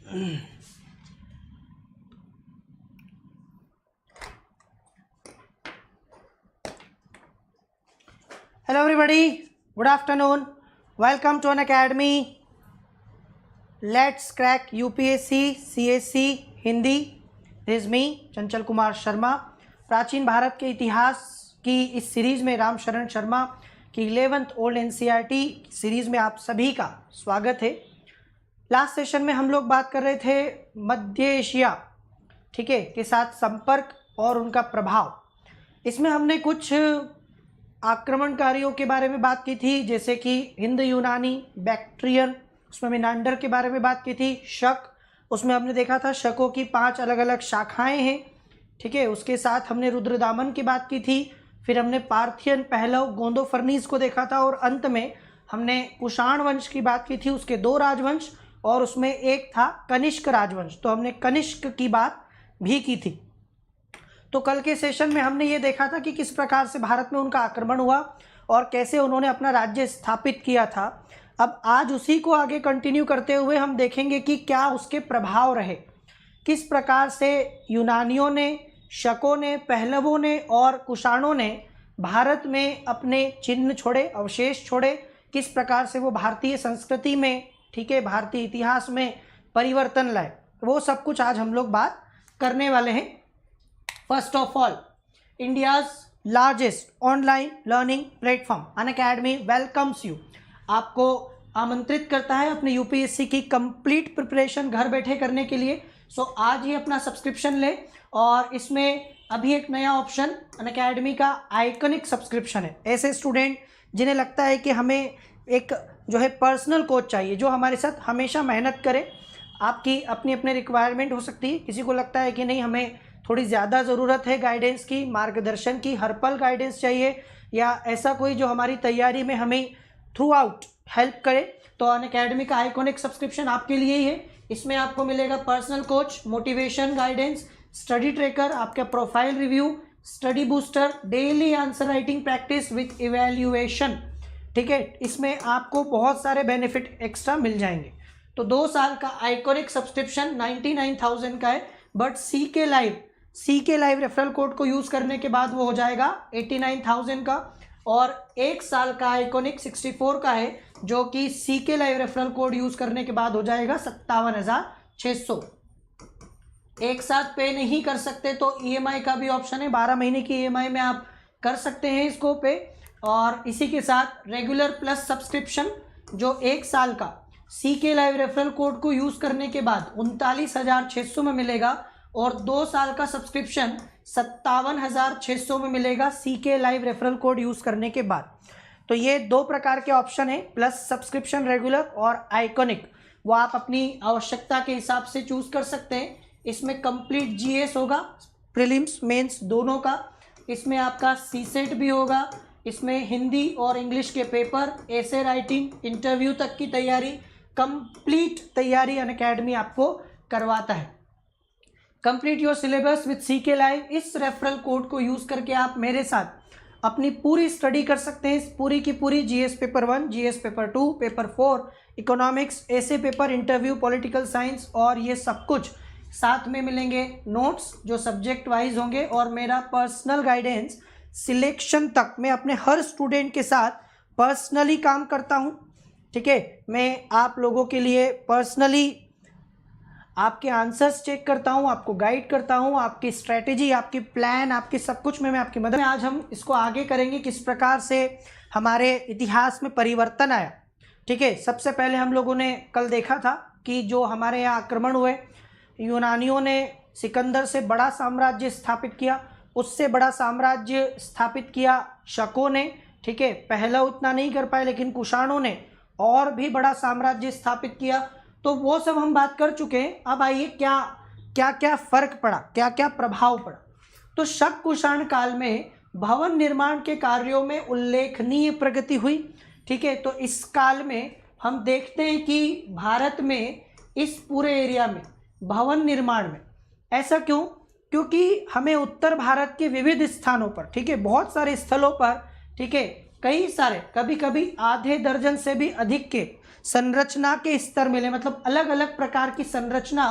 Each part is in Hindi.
Hello everybody, good afternoon. Welcome to Unacademy. Let's crack UPSC CSC Hindi. This is me, Chanchal Kumar Sharma. प्राचीन भारत के इतिहास की इस सीरीज़ में राम शरण शर्मा की 11th ओल्ड NCERT सीरीज़ में आप सभी का स्वागत है. लास्ट सेशन में हम लोग बात कर रहे थे मध्य एशिया, ठीक है, के साथ संपर्क और उनका प्रभाव. इसमें हमने कुछ आक्रमणकारियों के बारे में बात की थी, जैसे कि हिंद यूनानी, बैक्ट्रियन, उसमें मिनांडर के बारे में बात की थी. शक, उसमें हमने देखा था शकों की 5 अलग अलग शाखाएं हैं, ठीक है. उसके साथ हमने रुद्रदामन की बात की थी. फिर हमने पार्थियन, पहलव, गोंदोफर्नीस को देखा था और अंत में हमने कुषाण वंश की बात की थी. उसके 2 राजवंश और उसमें एक था कनिष्क राजवंश, तो हमने कनिष्क की बात भी की थी. तो कल के सेशन में हमने ये देखा था कि किस प्रकार से भारत में उनका आक्रमण हुआ और कैसे उन्होंने अपना राज्य स्थापित किया था. अब आज उसी को आगे कंटिन्यू करते हुए हम देखेंगे कि क्या उसके प्रभाव रहे, किस प्रकार से यूनानियों ने, शकों ने, पहलवों ने और कुषाणों ने भारत में अपने चिन्ह छोड़े, अवशेष छोड़े, किस प्रकार से वो भारतीय संस्कृति में, ठीक है, भारतीय इतिहास में परिवर्तन लाए. वो सब कुछ आज हम लोग बात करने वाले हैं. First of all, India's largest online learning platform Unacademy welcomes you. आपको आमंत्रित करता है अपने यूपीएससी की कंप्लीट प्रिपरेशन घर बैठे करने के लिए. सो आज ही अपना सब्सक्रिप्शन ले और इसमें अभी एक नया ऑप्शन अनअकैडमी का आइकनिक सब्सक्रिप्शन है. ऐसे स्टूडेंट जिन्हें लगता है कि हमें एक जो है पर्सनल कोच चाहिए जो हमारे साथ हमेशा मेहनत करे. आपकी अपनी अपनी रिक्वायरमेंट हो सकती है. किसी को लगता है कि नहीं, हमें थोड़ी ज़्यादा ज़रूरत है गाइडेंस की, मार्गदर्शन की, हर पल गाइडेंस चाहिए, या ऐसा कोई जो हमारी तैयारी में हमें थ्रू आउट हेल्प करे, तो अनअकैडमी का आइकॉनिक सब्सक्रिप्शन आपके लिए ही है. इसमें आपको मिलेगा personal coach, motivation guidance, study tracker, आपका profile review, study booster, daily answer writing practice with evaluation, ठीक है. इसमें आपको बहुत सारे बेनिफिट एक्स्ट्रा मिल जाएंगे. तो 2 साल का आइकॉनिक सब्सक्रिप्शन 99,000 का है, बट सी के लाइव रेफरल कोड को यूज़ करने के बाद वो हो जाएगा 89,000 का. और 1 साल का आइकॉनिक 64 का है, जो कि सी के लाइव रेफरल कोड यूज़ करने के बाद हो जाएगा 57,600. एक साथ पे नहीं कर सकते तो EMI का भी ऑप्शन है. 12 महीने की EMI में आप कर सकते हैं इसको पे. और इसी के साथ रेगुलर प्लस सब्सक्रिप्शन जो 1 साल का सी के लाइव रेफरल कोड को यूज़ करने के बाद 39,600 में मिलेगा, और 2 साल का सब्सक्रिप्शन 57,600 में मिलेगा सी के लाइव रेफरल कोड यूज़ करने के बाद. तो ये 2 प्रकार के ऑप्शन है, प्लस सब्सक्रिप्शन रेगुलर और आइकॉनिक. वो आप अपनी आवश्यकता के हिसाब से चूज़ कर सकते हैं. इसमें कंप्लीट GS होगा, प्रीलिम्स मेंस दोनों का. इसमें आपका CSET भी होगा. इसमें हिंदी और इंग्लिश के पेपर, एसे राइटिंग, इंटरव्यू तक की तैयारी, कंप्लीट तैयारी अनअकैडमी आपको करवाता है. Complete your syllabus with CK live. इस रेफरल कोड को यूज़ करके आप मेरे साथ अपनी पूरी स्टडी कर सकते हैं. पूरी की पूरी GS paper 1, GS paper 2, paper 4, economics, ऐसे पेपर, इंटरव्यू, पॉलिटिकल साइंस, और ये सब कुछ साथ में मिलेंगे. नोट्स जो सब्जेक्ट वाइज होंगे और मेरा पर्सनल गाइडेंस सिलेक्शन तक. मैं अपने हर स्टूडेंट के साथ पर्सनली काम करता हूँ, ठीक है. मैं आप लोगों के लिए पर्सनली आपके आंसर्स चेक करता हूँ, आपको गाइड करता हूँ, आपकी स्ट्रैटेजी, आपकी प्लान, आपकी सब कुछ में मैं आपकी मदद. आज हम इसको आगे करेंगे किस प्रकार से हमारे इतिहास में परिवर्तन आया, ठीक है. सबसे पहले हम लोगों ने कल देखा था कि जो हमारे यहाँ आक्रमण हुए, यूनानियों ने सिकंदर से बड़ा साम्राज्य स्थापित किया, उससे बड़ा साम्राज्य स्थापित किया शकों ने, ठीक है. पहलव उतना नहीं कर पाए, लेकिन कुषाणों ने और भी बड़ा साम्राज्य स्थापित किया. तो वो सब हम बात कर चुके हैं. अब आइए क्या क्या फर्क पड़ा, क्या क्या प्रभाव पड़ा. तो शक कुषाण काल में भवन निर्माण के कार्यों में उल्लेखनीय प्रगति हुई, ठीक है. तो इस काल में हम देखते हैं कि भारत में इस पूरे एरिया में भवन निर्माण में, ऐसा क्यों? क्योंकि हमें उत्तर भारत के विविध स्थानों पर, ठीक है, बहुत सारे स्थलों पर, ठीक है, कई सारे, कभी कभी आधे दर्जन से भी अधिक के संरचना के स्तर मिले, मतलब अलग अलग प्रकार की संरचना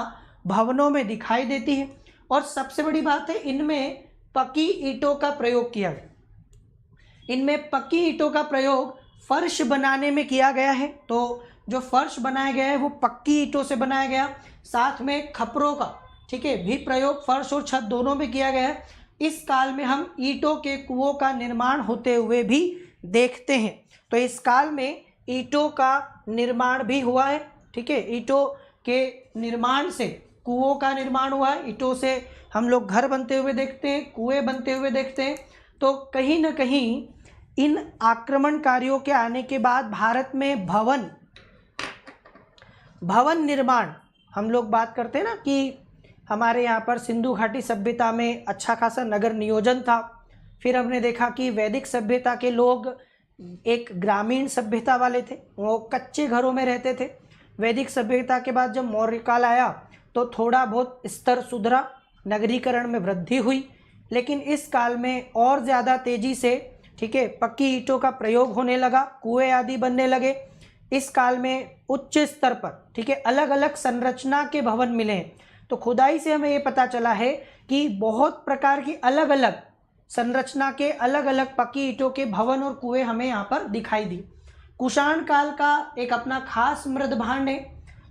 भवनों में दिखाई देती है। और सबसे बड़ी बात है, इनमें पक्की ईंटों का प्रयोग किया गया। इनमें पक्की ईंटों का प्रयोग फर्श बनाने में किया गया है। तो जो फर्श बनाया गया है वो पक्की ईंटों से बनाया गया। साथ में खपरों का, ठीक है, भी प्रयोग फर्श और छत दोनों में किया गया है। इस काल में हम ईंटों के कुओं का निर्माण होते हुए भी देखते हैं। तो इस काल में ईंटों का निर्माण भी हुआ है, ठीक है। ईंटों के निर्माण से कुओं का निर्माण हुआ है। ईंटों से हम लोग घर बनते हुए देखते हैं, कुएं बनते हुए देखते हैं। तो कहीं ना कहीं इन आक्रमणकारियों के आने के बाद भारत में भवन निर्माण, हम लोग बात करते हैं ना कि हमारे यहाँ पर सिंधु घाटी सभ्यता में अच्छा खासा नगर नियोजन था। फिर हमने देखा कि वैदिक सभ्यता के लोग एक ग्रामीण सभ्यता वाले थे, वो कच्चे घरों में रहते थे। वैदिक सभ्यता के बाद जब मौर्य काल आया तो थोड़ा बहुत स्तर सुधरा, नगरीकरण में वृद्धि हुई। लेकिन इस काल में और ज़्यादा तेज़ी से, ठीक है, पक्की ईंटों का प्रयोग होने लगा, कुएं आदि बनने लगे। इस काल में उच्च स्तर पर, ठीक है, अलग अलग संरचना के भवन मिले हैं। तो खुदाई से हमें ये पता चला है कि बहुत प्रकार की अलग अलग संरचना के अलग अलग पक्की ईंटों के भवन और कुएं हमें यहाँ पर दिखाई दी। कुषाण काल का एक अपना खास मृद भांड है।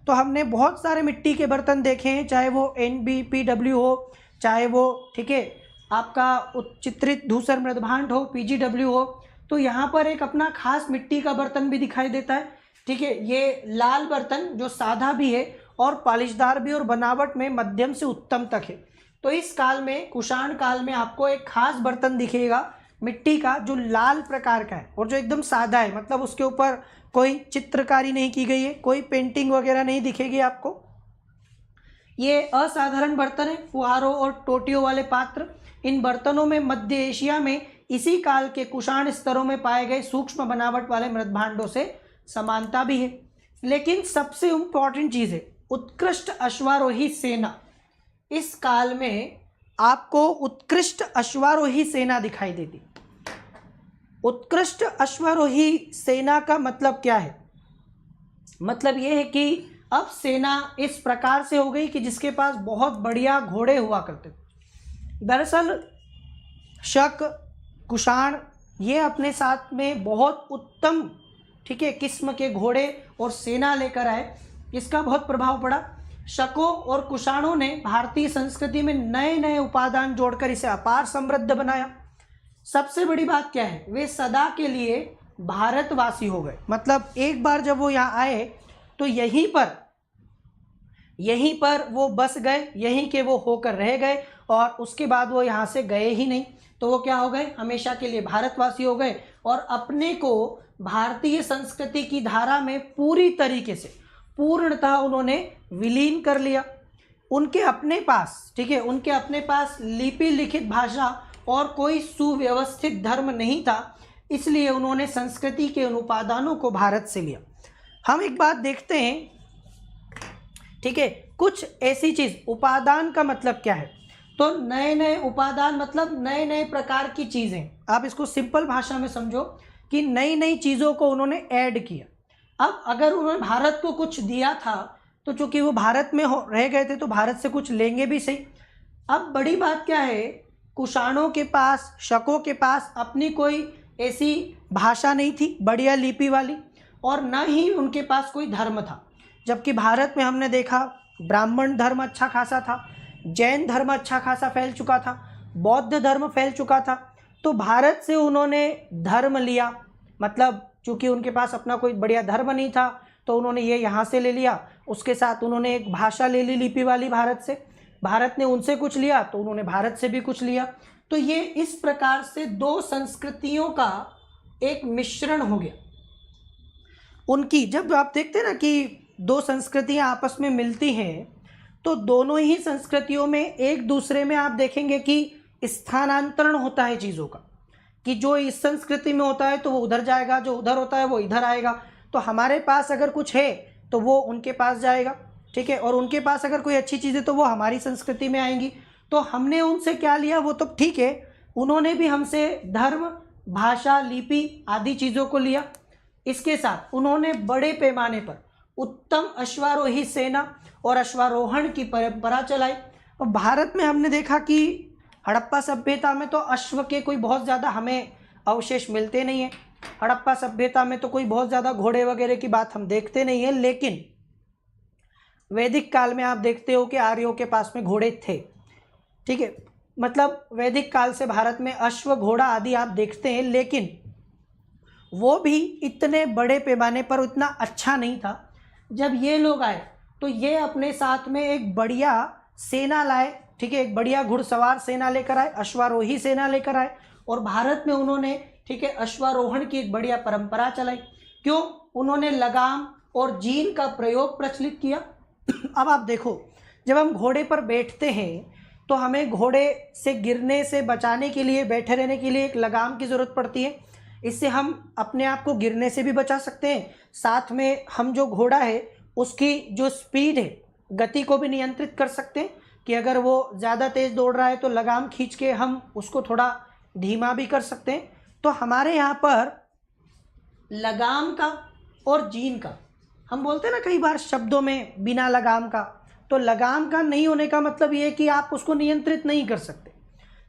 तो हमने बहुत सारे मिट्टी के बर्तन देखे हैं, चाहे वो NBPW हो, चाहे वो, ठीक है, आपका उच्चित्रित धूसर मृद भांड हो, PGW हो। तो यहाँ पर एक अपना खास मिट्टी का बर्तन भी दिखाई देता है, ठीक है। ये लाल बर्तन जो सादा भी है और पॉलिशदार भी और बनावट में मध्यम से उत्तम तक है। तो इस काल में, कुषाण काल में, आपको एक खास बर्तन दिखेगा मिट्टी का जो लाल प्रकार का है और जो एकदम सादा है, मतलब उसके ऊपर कोई चित्रकारी नहीं की गई है, कोई पेंटिंग वगैरह नहीं दिखेगी आपको। ये असाधारण बर्तन है, फुहारों और टोटियों वाले पात्र। इन बर्तनों में मध्य एशिया में इसी काल के कुषाण स्तरों में पाए गए सूक्ष्म बनावट वाले मृद भांडों से समानता भी है। लेकिन सबसे इम्पॉर्टेंट चीज़ है उत्कृष्ट अश्वारोही सेना। इस काल में आपको उत्कृष्ट अश्वारोही सेना दिखाई देती। उत्कृष्ट अश्वारोही सेना का मतलब क्या है? मतलब ये है कि अब सेना इस प्रकार से हो गई कि जिसके पास बहुत बढ़िया घोड़े हुआ करते थे। दरअसल शक, कुषाण ये अपने साथ में बहुत उत्तम, ठीक है, किस्म के घोड़े और सेना लेकर आए। इसका बहुत प्रभाव पड़ा। शकों और कुषाणों ने भारतीय संस्कृति में नए नए उपादान जोड़कर इसे अपार समृद्ध बनाया। सबसे बड़ी बात क्या है, वे सदा के लिए भारतवासी हो गए। मतलब एक बार जब वो यहाँ आए तो यहीं पर वो बस गए, यहीं के वो होकर रह गए और उसके बाद वो यहाँ से गए ही नहीं। तो वो क्या हो गए, हमेशा के लिए भारतवासी हो गए और अपने को भारतीय संस्कृति की धारा में पूरी तरीके से, पूर्णतः उन्होंने विलीन कर लिया। उनके अपने पास, ठीक है, उनके अपने पास लिपि लिखित भाषा और कोई सुव्यवस्थित धर्म नहीं था, इसलिए उन्होंने संस्कृति के उन उपादानों को भारत से लिया। हम एक बात देखते हैं, ठीक है, कुछ ऐसी चीज़, उपादान का मतलब क्या है? तो नए नए उपादान मतलब नए नए प्रकार की चीज़ें। आप इसको सिंपल भाषा में समझो कि नई नई चीज़ों को उन्होंने ऐड किया। अब अगर उन्होंने भारत को कुछ दिया था तो चूंकि वो भारत में रह गए थे तो भारत से कुछ लेंगे भी सही। अब बड़ी बात क्या है, कुषाणों के पास, शकों के पास अपनी कोई ऐसी भाषा नहीं थी बढ़िया लिपि वाली, और न ही उनके पास कोई धर्म था। जबकि भारत में हमने देखा ब्राह्मण धर्म अच्छा खासा था, जैन धर्म अच्छा खासा फैल चुका था, बौद्ध धर्म फैल चुका था। तो भारत से उन्होंने धर्म लिया, मतलब चूँकि उनके पास अपना कोई बढ़िया धर्म नहीं था तो उन्होंने ये यहाँ से ले लिया। उसके साथ उन्होंने एक भाषा ले ली लिपि वाली भारत से, भारत ने उनसे कुछ लिया तो उन्होंने भारत से भी कुछ लिया। तो ये इस प्रकार से दो संस्कृतियों का एक मिश्रण हो गया उनकी। जब आप देखते हैं ना कि दो संस्कृतियाँ आपस में मिलती हैं तो दोनों ही संस्कृतियों में एक दूसरे में आप देखेंगे कि स्थानांतरण होता है चीज़ों का, कि जो इस संस्कृति में होता है तो वो उधर जाएगा, जो उधर होता है वो इधर आएगा। तो हमारे पास अगर कुछ है तो वो उनके पास जाएगा, ठीक है, और उनके पास अगर कोई अच्छी चीज़ है तो वो हमारी संस्कृति में आएंगी। तो हमने उनसे क्या लिया वो तो ठीक है, उन्होंने भी हमसे धर्म भाषा, लिपि आदि चीज़ों को लिया। इसके साथ उन्होंने बड़े पैमाने पर उत्तम अश्वारोही सेना और अश्वारोहण की परंपरा चलाई। और भारत में हमने देखा कि हड़प्पा सभ्यता में तो अश्व के कोई बहुत ज़्यादा हमें अवशेष मिलते नहीं हैं। हड़प्पा सभ्यता में तो कोई बहुत ज़्यादा घोड़े वगैरह की बात हम देखते नहीं हैं, लेकिन वैदिक काल में आप देखते हो कि आर्यों के पास में घोड़े थे। ठीक है, मतलब वैदिक काल से भारत में अश्व, घोड़ा आदि आप देखते हैं, लेकिन वो भी इतने बड़े पैमाने पर इतना अच्छा नहीं था। जब ये लोग आए तो ये अपने साथ में एक बढ़िया सेना लाए। ठीक है, एक बढ़िया घुड़सवार सेना लेकर आए, अश्वारोही सेना लेकर आए, और भारत में उन्होंने, ठीक है, अश्वारोहण की एक बढ़िया परंपरा चलाई। क्यों? उन्होंने लगाम और जीन का प्रयोग प्रचलित किया। अब आप देखो, जब हम घोड़े पर बैठते हैं तो हमें घोड़े से गिरने से बचाने के लिए, बैठे रहने के लिए एक लगाम की ज़रूरत पड़ती है। इससे हम अपने आप को गिरने से भी बचा सकते हैं, साथ में हम जो घोड़ा है उसकी जो स्पीड है, गति को भी नियंत्रित कर सकते हैं कि अगर वो ज़्यादा तेज़ दौड़ रहा है तो लगाम खींच के हम उसको थोड़ा धीमा भी कर सकते हैं। तो हमारे यहाँ पर लगाम का और जीन का, हम बोलते हैं ना कई बार शब्दों में बिना लगाम का, तो लगाम का नहीं होने का मतलब ये है कि आप उसको नियंत्रित नहीं कर सकते।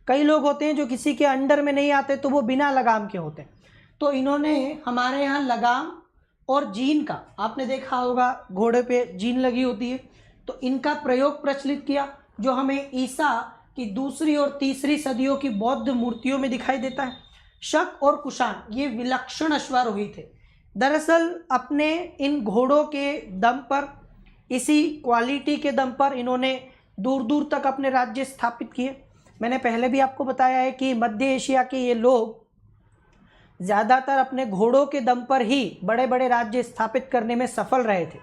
कई लोग होते हैं जो किसी के अंडर में नहीं आते तो वो बिना लगाम के होते हैं। तो इन्होंने हमारे यहाँ लगाम और जीन का, आपने देखा होगा घोड़े पे जीन लगी होती है, तो इनका प्रयोग प्रचलित किया, जो हमें ईसा की 2री और 3री सदियों की बौद्ध मूर्तियों में दिखाई देता है। शक और कुषाण ये विलक्षण अश्वारोही थे। दरअसल अपने इन घोड़ों के दम पर, इसी क्वालिटी के दम पर इन्होंने दूर दूर तक अपने राज्य स्थापित किए। मैंने पहले भी आपको बताया है कि मध्य एशिया के ये लोग ज़्यादातर अपने घोड़ों के दम पर ही बड़े बड़े राज्य स्थापित करने में सफल रहे थे,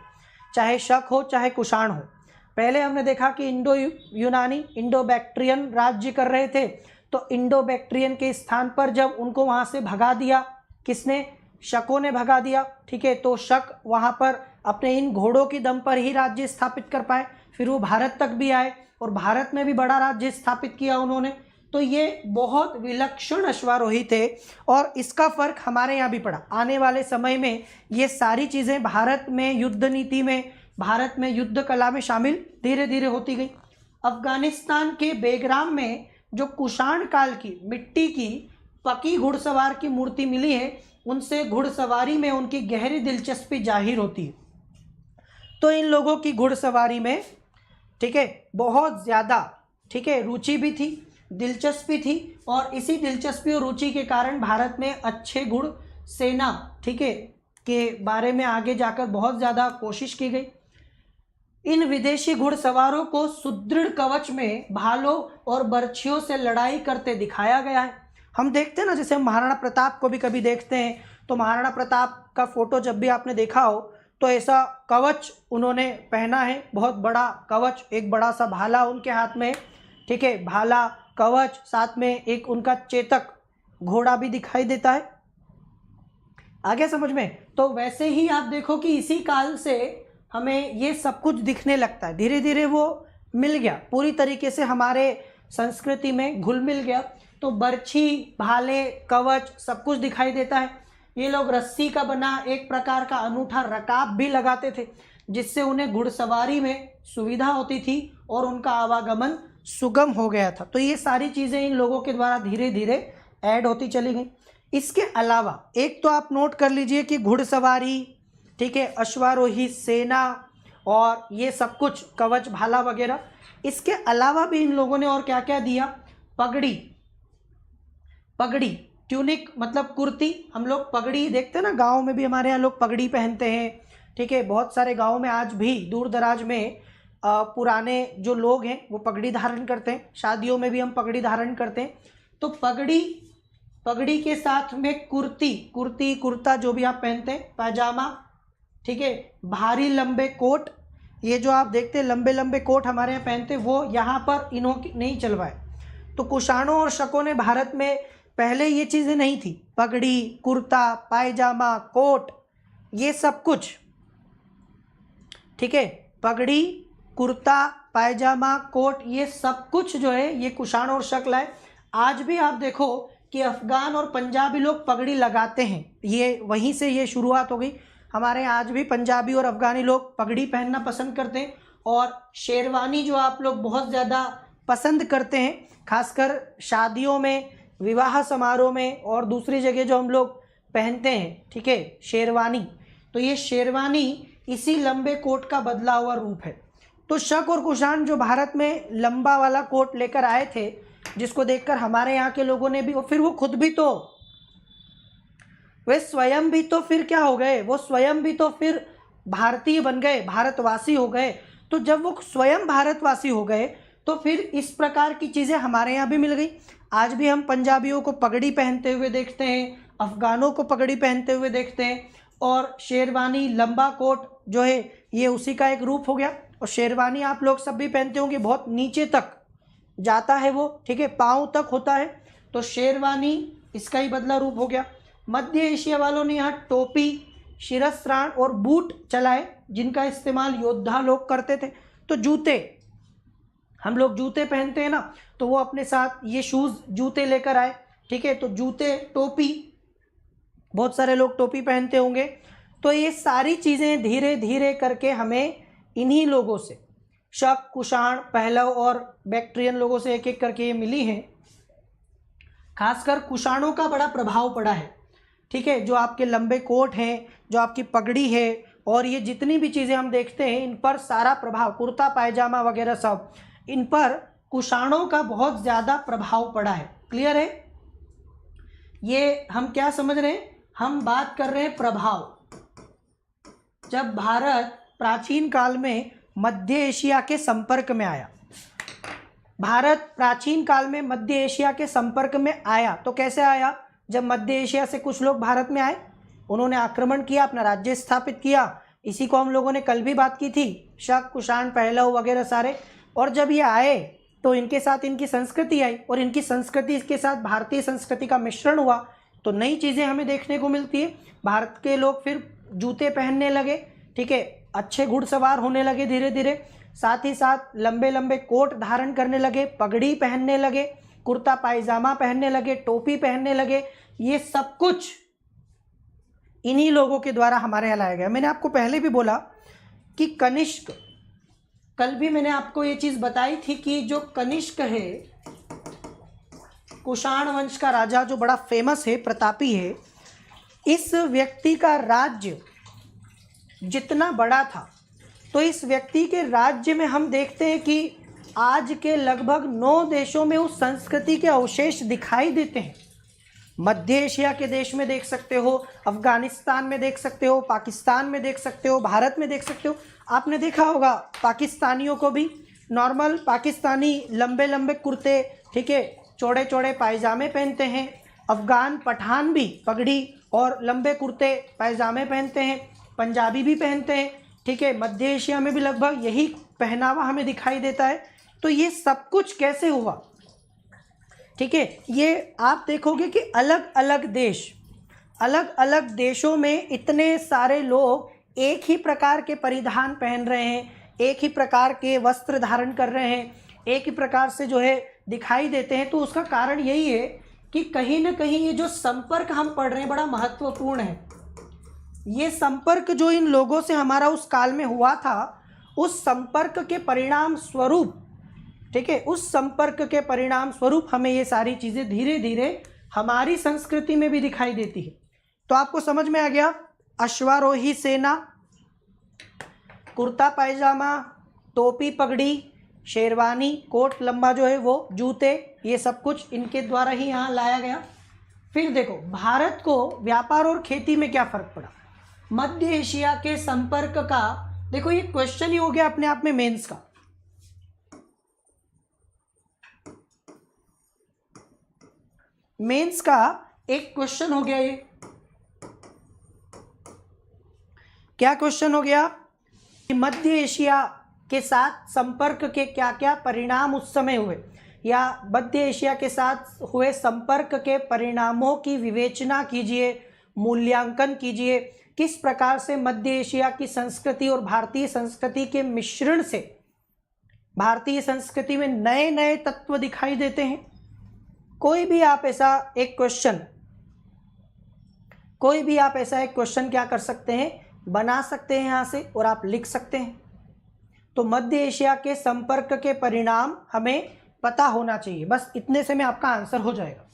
चाहे शक हो चाहे कुषाण हो। पहले हमने देखा कि इंडो यूनानी, इंडो बैक्ट्रियन राज्य कर रहे थे, तो इंडो बैक्ट्रियन के स्थान पर जब उनको वहाँ से भगा दिया, किसने? शकों ने भगा दिया। ठीक है, तो शक वहाँ पर अपने इन घोड़ों की दम पर ही राज्य स्थापित कर पाए। फिर वो भारत तक भी आए और भारत में भी बड़ा राज्य स्थापित किया उन्होंने। तो ये बहुत विलक्षण अश्वारोही थे और इसका फर्क हमारे यहाँ भी पड़ा। आने वाले समय में ये सारी चीज़ें भारत में युद्ध नीति में, भारत में युद्ध कला में शामिल धीरे धीरे होती गई। अफगानिस्तान के बेग्राम में जो कुषाण काल की मिट्टी की पकी घुड़सवार की मूर्ति मिली है, उनसे घुड़सवारी में उनकी गहरी दिलचस्पी जाहिर होती है। तो इन लोगों की घुड़सवारी में, ठीक है, बहुत ज़्यादा, ठीक है, रुचि भी थी, दिलचस्पी थी, और इसी दिलचस्पी और रुचि के कारण भारत में अच्छे घुड़ सेना, ठीक है, के बारे में आगे जाकर बहुत ज़्यादा कोशिश की गई। इन विदेशी घुड़सवारों को सुदृढ़ कवच में भालों और बर्छियों से लड़ाई करते दिखाया गया है। हम देखते हैं ना, जैसे हम महाराणा प्रताप को भी कभी देखते हैं, तो महाराणा प्रताप का फोटो जब भी आपने देखा हो तो ऐसा कवच उन्होंने पहना है, बहुत बड़ा कवच, एक बड़ा सा भाला उनके हाथ में, ठीक है, भाला, कवच, साथ में एक उनका चेतक घोड़ा भी दिखाई देता है। आगे समझ में? तो वैसे ही आप देखो कि इसी काल से हमें ये सब कुछ दिखने लगता है, धीरे धीरे वो मिल गया, पूरी तरीके से हमारे संस्कृति में घुल मिल गया। तो बर्छी, भाले, कवच सब कुछ दिखाई देता है। ये लोग रस्सी का बना एक प्रकार का अनूठा रकाब भी लगाते थे, जिससे उन्हें घुड़सवारी में सुविधा होती थी और उनका आवागमन सुगम हो गया था। तो ये सारी चीज़ें इन लोगों के द्वारा धीरे धीरे ऐड होती चली गई। इसके अलावा एक तो आप नोट कर लीजिए कि घुड़सवारी, ठीक है, अश्वारोही सेना और ये सब कुछ, कवच, भाला वगैरह। इसके अलावा भी इन लोगों ने और क्या क्या दिया? पगड़ी, पगड़ी, ट्यूनिक मतलब कुर्ती। हम लोग पगड़ी देखते हैं ना, गाँव में भी हमारे यहाँ लोग पगड़ी पहनते हैं, ठीक है। बहुत सारे गाँव में आज भी दूर दराज में पुराने जो लोग हैं वो पगड़ी धारण करते हैं। शादियों में भी हम पगड़ी धारण करते हैं। तो पगड़ी, पगड़ी के साथ में कुर्ती, कुर्ती, कुर्ता जो भी आप पहनते हैं, पैजामा, ठीक है, भारी लंबे कोट, ये जो आप देखते हैं लंबे लंबे कोट हमारे यहाँ पहनते हैं, वो यहाँ पर इन्होंने नहीं चलवाए। तो कुषाणों और शकों ने भारत में पहले ये चीज़ें नहीं थी, पगड़ी, कुर्ता, पायजामा, कोट, ये सब कुछ, ठीक है, पगड़ी, कुर्ता, पायजामा, कोट, ये सब कुछ जो है ये कुषाण और शक लाए। आज भी आप देखो कि अफगान और पंजाबी लोग पगड़ी लगाते हैं, ये वहीं से ये शुरुआत हो गई। हमारे यहाँ आज भी पंजाबी और अफगानी लोग पगड़ी पहनना पसंद करते हैं और शेरवानी जो आप लोग बहुत ज़्यादा पसंद करते हैं, खासकर शादियों में, विवाह समारोह में और दूसरी जगह जो हम लोग पहनते हैं, ठीक है, शेरवानी। तो ये शेरवानी इसी लंबे कोट का बदला हुआ रूप है। तो शक और कुषाण जो भारत में लंबा वाला कोट लेकर आए थे, जिसको देखकर हमारे यहाँ के लोगों ने भी, और फिर वो खुद भी तो, वे स्वयं भी तो फिर क्या हो गए, वो स्वयं भी तो फिर भारतीय बन गए, भारतवासी हो गए। तो जब वो स्वयं भारतवासी हो गए तो फिर इस प्रकार की चीज़ें हमारे यहाँ भी मिल गई। आज भी हम पंजाबियों को पगड़ी पहनते हुए देखते हैं, अफगानों को पगड़ी पहनते हुए देखते हैं, और शेरवानी लंबा कोट जो है ये उसी का एक रूप हो गया। और शेरवानी आप लोग सब भी पहनते होंगे, बहुत नीचे तक जाता है वो, ठीक है, पाँव तक होता है, तो शेरवानी इसका ही बदला रूप हो गया। मध्य एशिया वालों ने यहाँ टोपी, शिरस्त्राण और बूट चलाए, जिनका इस्तेमाल योद्धा लोग करते थे। तो जूते, हम लोग जूते पहनते हैं ना, तो वो अपने साथ ये शूज़ जूते लेकर आए, ठीक है। तो जूते, टोपी, बहुत सारे लोग टोपी पहनते होंगे। तो ये सारी चीज़ें धीरे धीरे करके हमें इन्हीं लोगों से, शक, कुषाण, पहलव और बैक्ट्रियन लोगों से एक एक करके ये मिली हैं। खासकर कुषाणों का बड़ा प्रभाव पड़ा है, ठीक है। जो आपके लंबे कोट हैं, जो आपकी पगड़ी है, और ये जितनी भी चीज़ें हम देखते हैं, इन पर सारा प्रभाव, कुर्ता पायजामा वगैरह सब, इन पर कुषाणों का बहुत ज़्यादा प्रभाव पड़ा है। क्लियर है? ये हम क्या समझ रहे हैं, हम बात कर रहे हैं प्रभाव। जब भारत प्राचीन काल में मध्य एशिया के संपर्क में आया, भारत प्राचीन काल में मध्य एशिया के संपर्क में आया, तो कैसे आया? जब मध्य एशिया से कुछ लोग भारत में आए, उन्होंने आक्रमण किया, अपना राज्य स्थापित किया। इसी को हम लोगों ने कल भी बात की थी, शक, कुषाण, पहलव वगैरह सारे। और जब ये आए तो इनके साथ इनकी संस्कृति आई, और इनकी संस्कृति के साथ भारतीय संस्कृति का मिश्रण हुआ, तो नई चीज़ें हमें देखने को मिलती है। भारत के लोग फिर जूते पहनने लगे, ठीक है, अच्छे घुड़सवार होने लगे धीरे धीरे, साथ ही साथ लंबे लंबे कोट धारण करने लगे, पगड़ी पहनने लगे, कुर्ता पायजामा पहनने लगे, टोपी पहनने लगे। ये सब कुछ इन्हीं लोगों के द्वारा हमारे यहाँ लाया गया। मैंने आपको पहले भी बोला कि कनिष्क, कल भी मैंने आपको ये चीज़ बताई थी कि जो कनिष्क है, कुषाण वंश का राजा जो बड़ा फेमस है, प्रतापी है, इस व्यक्ति का राज्य जितना बड़ा था, तो इस व्यक्ति के राज्य में हम देखते हैं कि आज के लगभग 9 देशों में उस संस्कृति के अवशेष दिखाई देते हैं। मध्य एशिया के देश में देख सकते हो, अफगानिस्तान में देख सकते हो, पाकिस्तान में देख सकते हो, भारत में देख सकते हो। आपने देखा होगा पाकिस्तानियों को भी नॉर्मल पाकिस्तानी लंबे लंबे कुर्ते, ठीक है, चौड़े चौड़े पायजामे पहनते हैं। अफगान पठान भी पगड़ी और लंबे कुर्ते पायजामे पहनते हैं, पंजाबी भी पहनते हैं, ठीक है। मध्य एशिया में भी लगभग यही पहनावा हमें दिखाई देता है। तो ये सब कुछ कैसे हुआ, ठीक है? ये आप देखोगे कि अलग अलग देश, अलग अलग देशों में इतने सारे लोग एक ही प्रकार के परिधान पहन रहे हैं, एक ही प्रकार के वस्त्र धारण कर रहे हैं, एक ही प्रकार से जो है दिखाई देते हैं। तो उसका कारण यही है कि कहीं ना कहीं ये जो संपर्क हम पढ़ रहे हैं बड़ा महत्वपूर्ण है। ये संपर्क जो इन लोगों से हमारा उस काल में हुआ था, उस संपर्क के परिणाम स्वरूप, ठीक है, उस संपर्क के परिणाम स्वरूप हमें ये सारी चीज़ें धीरे धीरे हमारी संस्कृति में भी दिखाई देती है। तो आपको समझ में आ गया, अश्वारोही सेना, कुर्ता पायजामा, टोपी पगड़ी, शेरवानी, कोट लंबा जो है वो, जूते, ये सब कुछ इनके द्वारा ही यहाँ लाया गया। फिर देखो भारत को व्यापार और खेती में क्या फ़र्क पड़ा, मध्य एशिया के संपर्क का। देखो ये क्वेश्चन ही हो गया अपने आप में मेंस का। मेंस का एक क्वेश्चन हो गया। ये क्या क्वेश्चन हो गया कि मध्य एशिया के साथ संपर्क के क्या क्या परिणाम उस समय हुए, या मध्य एशिया के साथ हुए संपर्क के परिणामों की विवेचना कीजिए, मूल्यांकन कीजिए। किस प्रकार से मध्य एशिया की संस्कृति और भारतीय संस्कृति के मिश्रण से भारतीय संस्कृति में नए नए तत्व दिखाई देते हैं। कोई भी आप ऐसा एक क्वेश्चन क्या कर सकते हैं, बना सकते हैं यहाँ से और आप लिख सकते हैं। तो मध्य एशिया के संपर्क के परिणाम हमें पता होना चाहिए, बस इतने से में आपका आंसर हो जाएगा।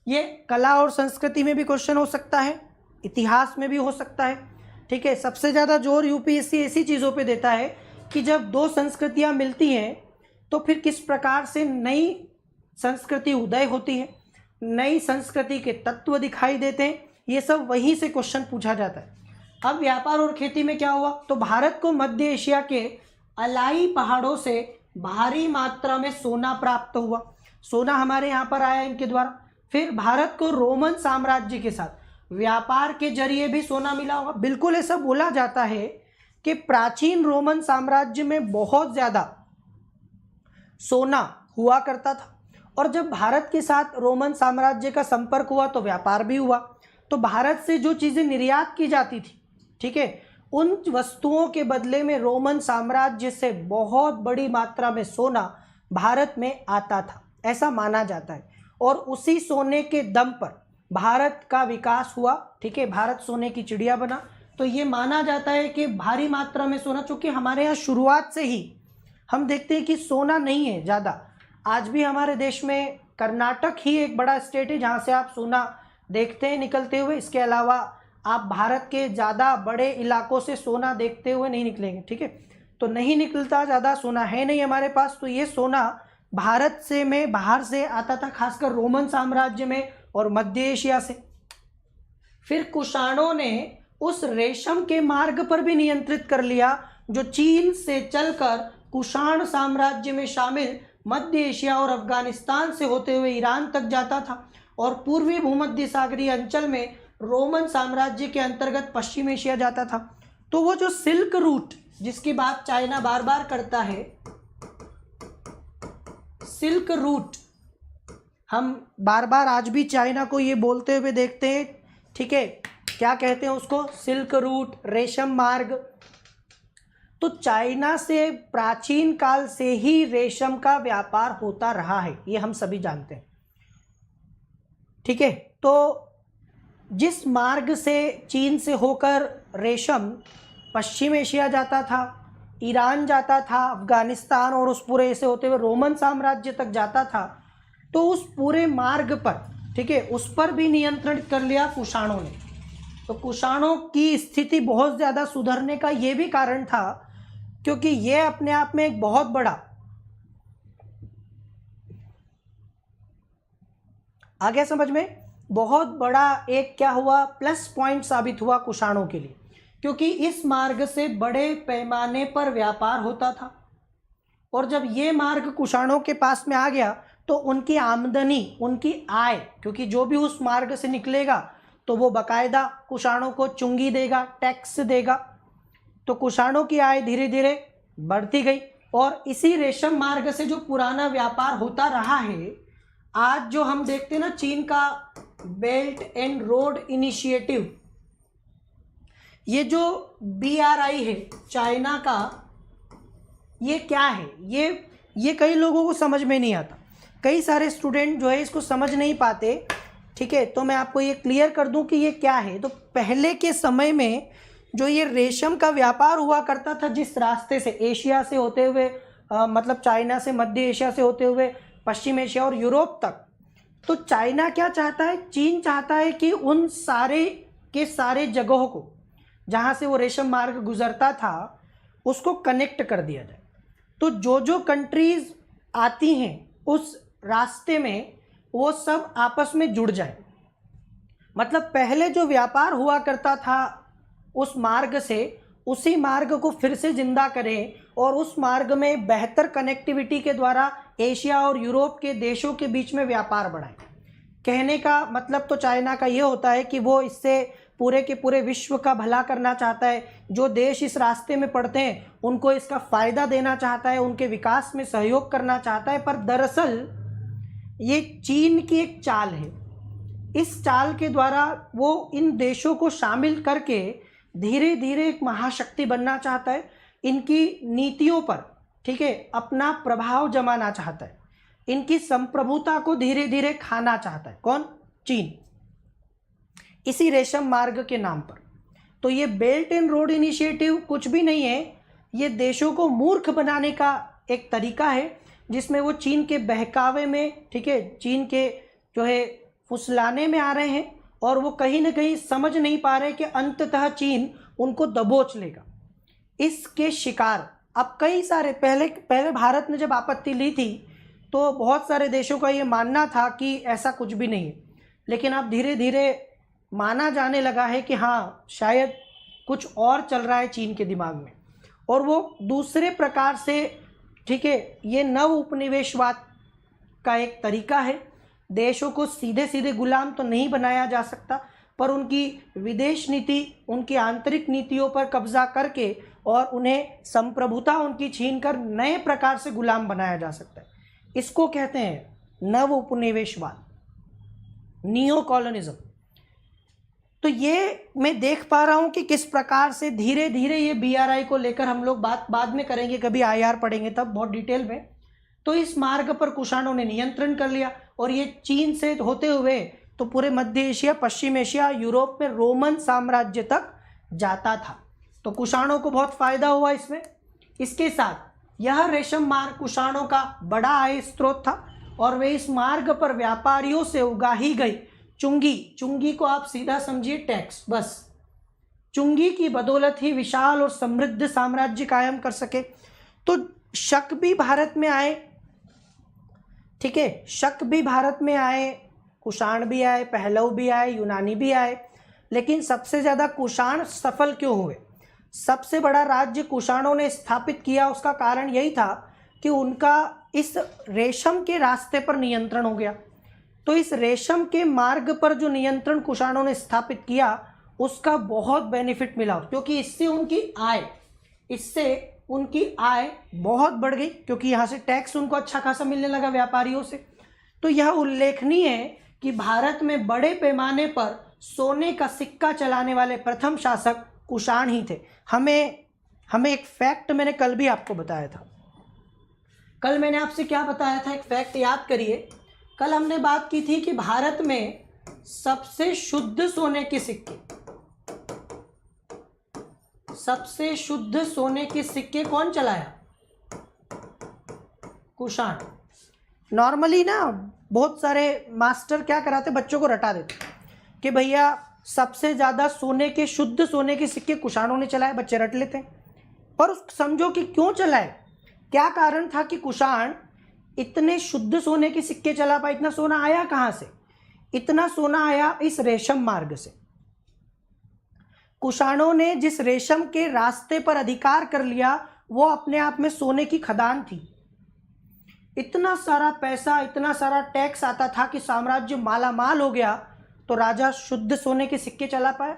ये कला और संस्कृति में भी क्वेश्चन हो सकता है, इतिहास में भी हो सकता है, ठीक है। सबसे ज़्यादा जोर यूपीएससी ऐसी चीज़ों पे देता है कि जब दो संस्कृतियाँ मिलती हैं तो फिर किस प्रकार से नई संस्कृति उदय होती है, नई संस्कृति के तत्व दिखाई देते हैं, ये सब वहीं से क्वेश्चन पूछा जाता है। अब व्यापार और खेती में क्या हुआ, तो भारत को मध्य एशिया के अलाई पहाड़ों से भारी मात्रा में सोना प्राप्त हुआ। सोना हमारे यहाँ पर आया इनके द्वारा। फिर भारत को रोमन साम्राज्य के साथ व्यापार के जरिए भी सोना मिला होगा। बिल्कुल ऐसा बोला जाता है कि प्राचीन रोमन साम्राज्य में बहुत ज़्यादा सोना हुआ करता था, और जब भारत के साथ रोमन साम्राज्य का संपर्क हुआ तो व्यापार भी हुआ। तो भारत से जो चीज़ें निर्यात की जाती थी, ठीक है, उन वस्तुओं के बदले में रोमन साम्राज्य से बहुत बड़ी मात्रा में सोना भारत में आता था, ऐसा माना जाता है। और उसी सोने के दम पर भारत का विकास हुआ, ठीक है, भारत सोने की चिड़िया बना। तो ये माना जाता है कि भारी मात्रा में सोना, चूँकि हमारे यहाँ शुरुआत से ही हम देखते हैं कि सोना नहीं है ज़्यादा। आज भी हमारे देश में कर्नाटक ही एक बड़ा स्टेट है जहाँ से आप सोना देखते हैं निकलते हुए। इसके अलावा आप भारत के ज़्यादा बड़े इलाकों से सोना देखते हुए नहीं निकलेंगे, ठीक है। तो नहीं निकलता, ज़्यादा सोना है नहीं हमारे पास। तो ये सोना भारत से में बाहर से आता था, खासकर रोमन साम्राज्य में और मध्य एशिया से। फिर कुषाणों ने उस रेशम के मार्ग पर भी नियंत्रित कर लिया जो चीन से चलकर कुषाण साम्राज्य में शामिल मध्य एशिया और अफगानिस्तान से होते हुए ईरान तक जाता था, और पूर्वी भूमध्य सागरीय अंचल में रोमन साम्राज्य के अंतर्गत पश्चिम एशिया जाता था। तो वो जो सिल्क रूट जिसकी बात चाइना बार बार करता है, सिल्क रूट, हम बार बार आज भी चाइना को ये बोलते हुए देखते हैं, ठीक है, क्या कहते हैं उसको, सिल्क रूट, रेशम मार्ग। तो चाइना से प्राचीन काल से ही रेशम का व्यापार होता रहा है, ये हम सभी जानते हैं, ठीक है। तो जिस मार्ग से चीन से होकर रेशम पश्चिम एशिया जाता था, ईरान जाता था, अफगानिस्तान और उस पूरे से होते हुए रोमन साम्राज्य तक जाता था, तो उस पूरे मार्ग पर, ठीक है, उस पर भी नियंत्रण कर लिया कुषाणों ने। तो कुषाणों की स्थिति बहुत ज़्यादा सुधरने का ये भी कारण था क्योंकि ये अपने आप में एक बहुत बड़ा, आ गया समझ में, बहुत बड़ा एक क्या हुआ, प्लस पॉइंट साबित हुआ कुषाणों के लिए, क्योंकि इस मार्ग से बड़े पैमाने पर व्यापार होता था। और जब ये मार्ग कुषाणों के पास में आ गया तो उनकी आमदनी, उनकी आय, क्योंकि जो भी उस मार्ग से निकलेगा तो वो बाकायदा कुषाणों को चुंगी देगा, टैक्स देगा। तो कुषाणों की आय धीरे धीरे बढ़ती गई, और इसी रेशम मार्ग से जो पुराना व्यापार होता रहा है, आज जो हम देखते हैं ना, चीन का बेल्ट एंड रोड इनिशिएटिव, ये जो BRI है चाइना का, ये क्या है, ये कई लोगों को समझ में नहीं आता, कई सारे स्टूडेंट जो है इसको समझ नहीं पाते, ठीक है। तो मैं आपको ये क्लियर कर दूं कि ये क्या है। तो पहले के समय में जो ये रेशम का व्यापार हुआ करता था, जिस रास्ते से एशिया से होते हुए मतलब चाइना से मध्य एशिया से होते हुए पश्चिम एशिया और यूरोप तक, तो चाइना क्या चाहता है, चीन चाहता है कि उन सारे के सारे जगहों को जहाँ से वो रेशम मार्ग गुजरता था उसको कनेक्ट कर दिया जाए। तो जो जो कंट्रीज़ आती हैं उस रास्ते में वो सब आपस में जुड़ जाए। मतलब पहले जो व्यापार हुआ करता था उस मार्ग से, उसी मार्ग को फिर से जिंदा करें और उस मार्ग में बेहतर कनेक्टिविटी के द्वारा एशिया और यूरोप के देशों के बीच में व्यापार बढ़ाएं। कहने का मतलब तो चाइना का ये होता है कि वो इससे पूरे के पूरे विश्व का भला करना चाहता है। जो देश इस रास्ते में पड़ते हैं उनको इसका फ़ायदा देना चाहता है, उनके विकास में सहयोग करना चाहता है। पर दरअसल ये चीन की एक चाल है। इस चाल के द्वारा वो इन देशों को शामिल करके धीरे धीरे एक महाशक्ति बनना चाहता है, इनकी नीतियों पर, ठीक है, अपना प्रभाव जमाना चाहता है। इनकी संप्रभुता को धीरे धीरे खाना चाहता है। कौन? चीन, इसी रेशम मार्ग के नाम पर। तो ये बेल्ट एंड रोड इनिशिएटिव कुछ भी नहीं है, ये देशों को मूर्ख बनाने का एक तरीका है, जिसमें वो चीन के बहकावे में, ठीक है, चीन के जो है फुसलाने में आ रहे हैं, और वो कहीं ना कहीं समझ नहीं पा रहे कि अंततः चीन उनको दबोच लेगा। इसके शिकार अब कई सारे, पहले भारत ने जब आपत्ति ली थी तो बहुत सारे देशों का ये मानना था कि ऐसा कुछ भी नहीं है, लेकिन अब धीरे धीरे माना जाने लगा है कि हाँ, शायद कुछ और चल रहा है चीन के दिमाग में, और वो दूसरे प्रकार से, ठीक है, ये नव उपनिवेशवाद का एक तरीका है। देशों को सीधे सीधे गुलाम तो नहीं बनाया जा सकता, पर उनकी विदेश नीति, उनकी आंतरिक नीतियों पर कब्जा करके और उन्हें संप्रभुता उनकी छीन कर नए प्रकार से गुलाम बनाया जा सकता है। इसको कहते हैं नव उपनिवेशवाद, नियो कॉलोनिज्म। तो ये मैं देख पा रहा हूँ कि किस प्रकार से धीरे धीरे ये BRI को लेकर हम लोग बात बाद में करेंगे, कभी IR पढ़ेंगे तब बहुत डिटेल में। तो इस मार्ग पर कुषाणों ने नियंत्रण कर लिया, और ये चीन से होते हुए तो पूरे मध्य एशिया, पश्चिम एशिया, यूरोप में रोमन साम्राज्य तक जाता था। तो कुषाणों को बहुत फायदा हुआ इसमें। इसके साथ यह रेशम मार्ग कुषाणों का बड़ा आय स्रोत था, और वे इस मार्ग पर व्यापारियों से उगाही गई चुंगी को आप सीधा समझिए टैक्स, बस चुंगी की बदौलत ही विशाल और समृद्ध साम्राज्य कायम कर सके। तो शक भी भारत में आए, ठीक है, शक भी भारत में आए, कुषाण भी आए, पहलव भी आए, यूनानी भी आए, लेकिन सबसे ज़्यादा कुषाण सफल क्यों हुए? सबसे बड़ा राज्य कुषाणों ने स्थापित किया, उसका कारण यही था कि उनका इस रेशम के रास्ते पर नियंत्रण हो गया। तो इस रेशम के मार्ग पर जो नियंत्रण कुषाणों ने स्थापित किया, उसका बहुत बेनिफिट मिला, क्योंकि इससे उनकी आय बहुत बढ़ गई, क्योंकि यहाँ से टैक्स उनको अच्छा खासा मिलने लगा व्यापारियों से। तो यह उल्लेखनीय है कि भारत में बड़े पैमाने पर सोने का सिक्का चलाने वाले प्रथम शासक कुषाण ही थे। हमें एक फैक्ट मैंने कल भी आपको बताया था। कल मैंने आपसे क्या बताया था? एक फैक्ट याद करिए। कल हमने बात की थी कि भारत में सबसे शुद्ध सोने के सिक्के कौन चलाया? कुषाण। नॉर्मली ना बहुत सारे मास्टर क्या कराते, बच्चों को रटा देते कि भैया सबसे ज़्यादा शुद्ध सोने के सिक्के कुषाणों ने चलाए, बच्चे रट लेते हैं। पर समझो कि क्यों चलाए, क्या कारण था कि कुषाण इतने शुद्ध सोने के सिक्के चला पाए? इतना सोना आया कहाँ से? इतना सोना आया इस रेशम मार्ग से। कुषाणों ने जिस रेशम के रास्ते पर अधिकार कर लिया, वो अपने आप में सोने की खदान थी। इतना सारा पैसा, इतना सारा टैक्स आता था कि साम्राज्य मालामाल हो गया, तो राजा शुद्ध सोने के सिक्के चला पाया।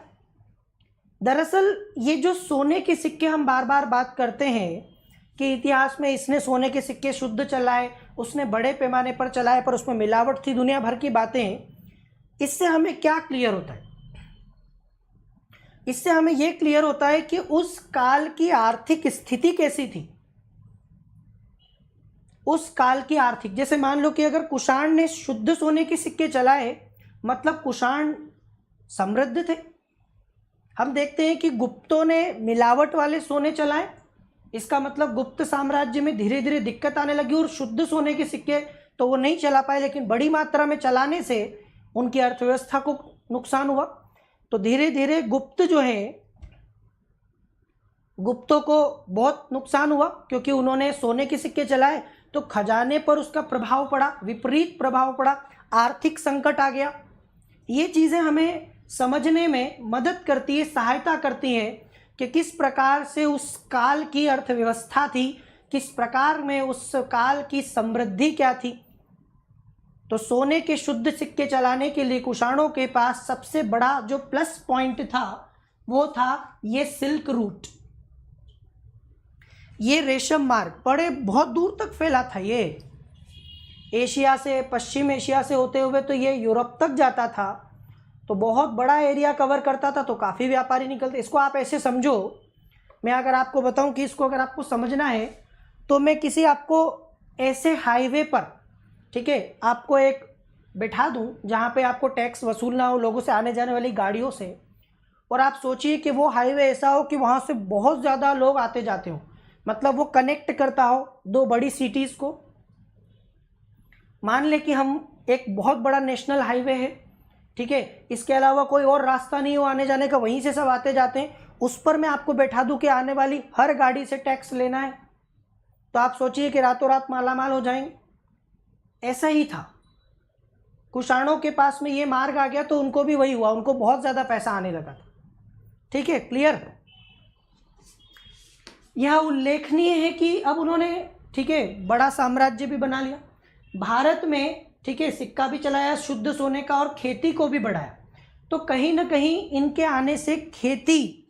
दरअसल ये जो सोने के सिक्के हम बार बार बात करते हैं कि इतिहास में इसने सोने के सिक्के शुद्ध चलाए, उसने बड़े पैमाने पर चलाए, पर उसमें मिलावट थी, दुनिया भर की बातें, इससे हमें क्या क्लियर होता है? इससे हमें यह क्लियर होता है कि उस काल की आर्थिक स्थिति कैसी थी। उस काल की आर्थिक, जैसे मान लो कि अगर कुषाण ने शुद्ध सोने के सिक्के चलाए, मतलब कुषाण समृद्ध थे। हम देखते हैं कि गुप्तों ने मिलावट वाले सोने चलाए, इसका मतलब गुप्त साम्राज्य में धीरे धीरे दिक्कत आने लगी, और शुद्ध सोने के सिक्के तो वो नहीं चला पाए, लेकिन बड़ी मात्रा में चलाने से उनकी अर्थव्यवस्था को नुकसान हुआ। तो धीरे धीरे गुप्तों को बहुत नुकसान हुआ, क्योंकि उन्होंने सोने के सिक्के चलाए तो खजाने पर उसका प्रभाव पड़ा, विपरीत प्रभाव पड़ा, आर्थिक संकट आ गया। ये चीज़ें हमें समझने में मदद करती है, सहायता करती है कि किस प्रकार से उस काल की अर्थव्यवस्था थी, किस प्रकार में उस काल की समृद्धि क्या थी। तो सोने के शुद्ध सिक्के चलाने के लिए कुषाणों के पास सबसे बड़ा जो प्लस पॉइंट था, वो था ये सिल्क रूट, ये रेशम मार्ग। बहुत दूर तक फैला था ये, एशिया से, पश्चिम एशिया से होते हुए तो ये यूरोप तक जाता था, तो बहुत बड़ा एरिया कवर करता था, तो काफ़ी व्यापारी निकलते। इसको आप ऐसे समझो, मैं अगर आपको बताऊं कि इसको अगर आपको समझना है, तो मैं किसी आपको ऐसे हाईवे पर ठीक है, आपको एक बैठा दूं जहाँ पे आपको टैक्स वसूलना हो लोगों से, आने जाने वाली गाड़ियों से, और आप सोचिए कि वो हाईवे ऐसा हो कि वहाँ से बहुत ज़्यादा लोग आते जाते हो, मतलब वो कनेक्ट करता हो दो बड़ी सिटीज़ को। मान ले कि हम एक बहुत बड़ा नेशनल हाईवे है, ठीक है, इसके अलावा कोई और रास्ता नहीं हो आने जाने का, वहीं से सब आते जाते हैं, उस पर मैं आपको बैठा दूं कि आने वाली हर गाड़ी से टैक्स लेना है, तो आप सोचिए कि रातों रात मालामाल हो जाएंगे। ऐसा ही था, कुषाणों के पास में ये मार्ग आ गया तो उनको भी वही हुआ, उनको बहुत ज़्यादा पैसा आने लगा था। ठीक है, क्लियर। यह उल्लेखनीय है कि अब उन्होंने, ठीक है, बड़ा साम्राज्य भी बना लिया भारत में, ठीक है, सिक्का भी चलाया शुद्ध सोने का और खेती को भी बढ़ाया। तो कहीं ना कहीं इनके आने से खेती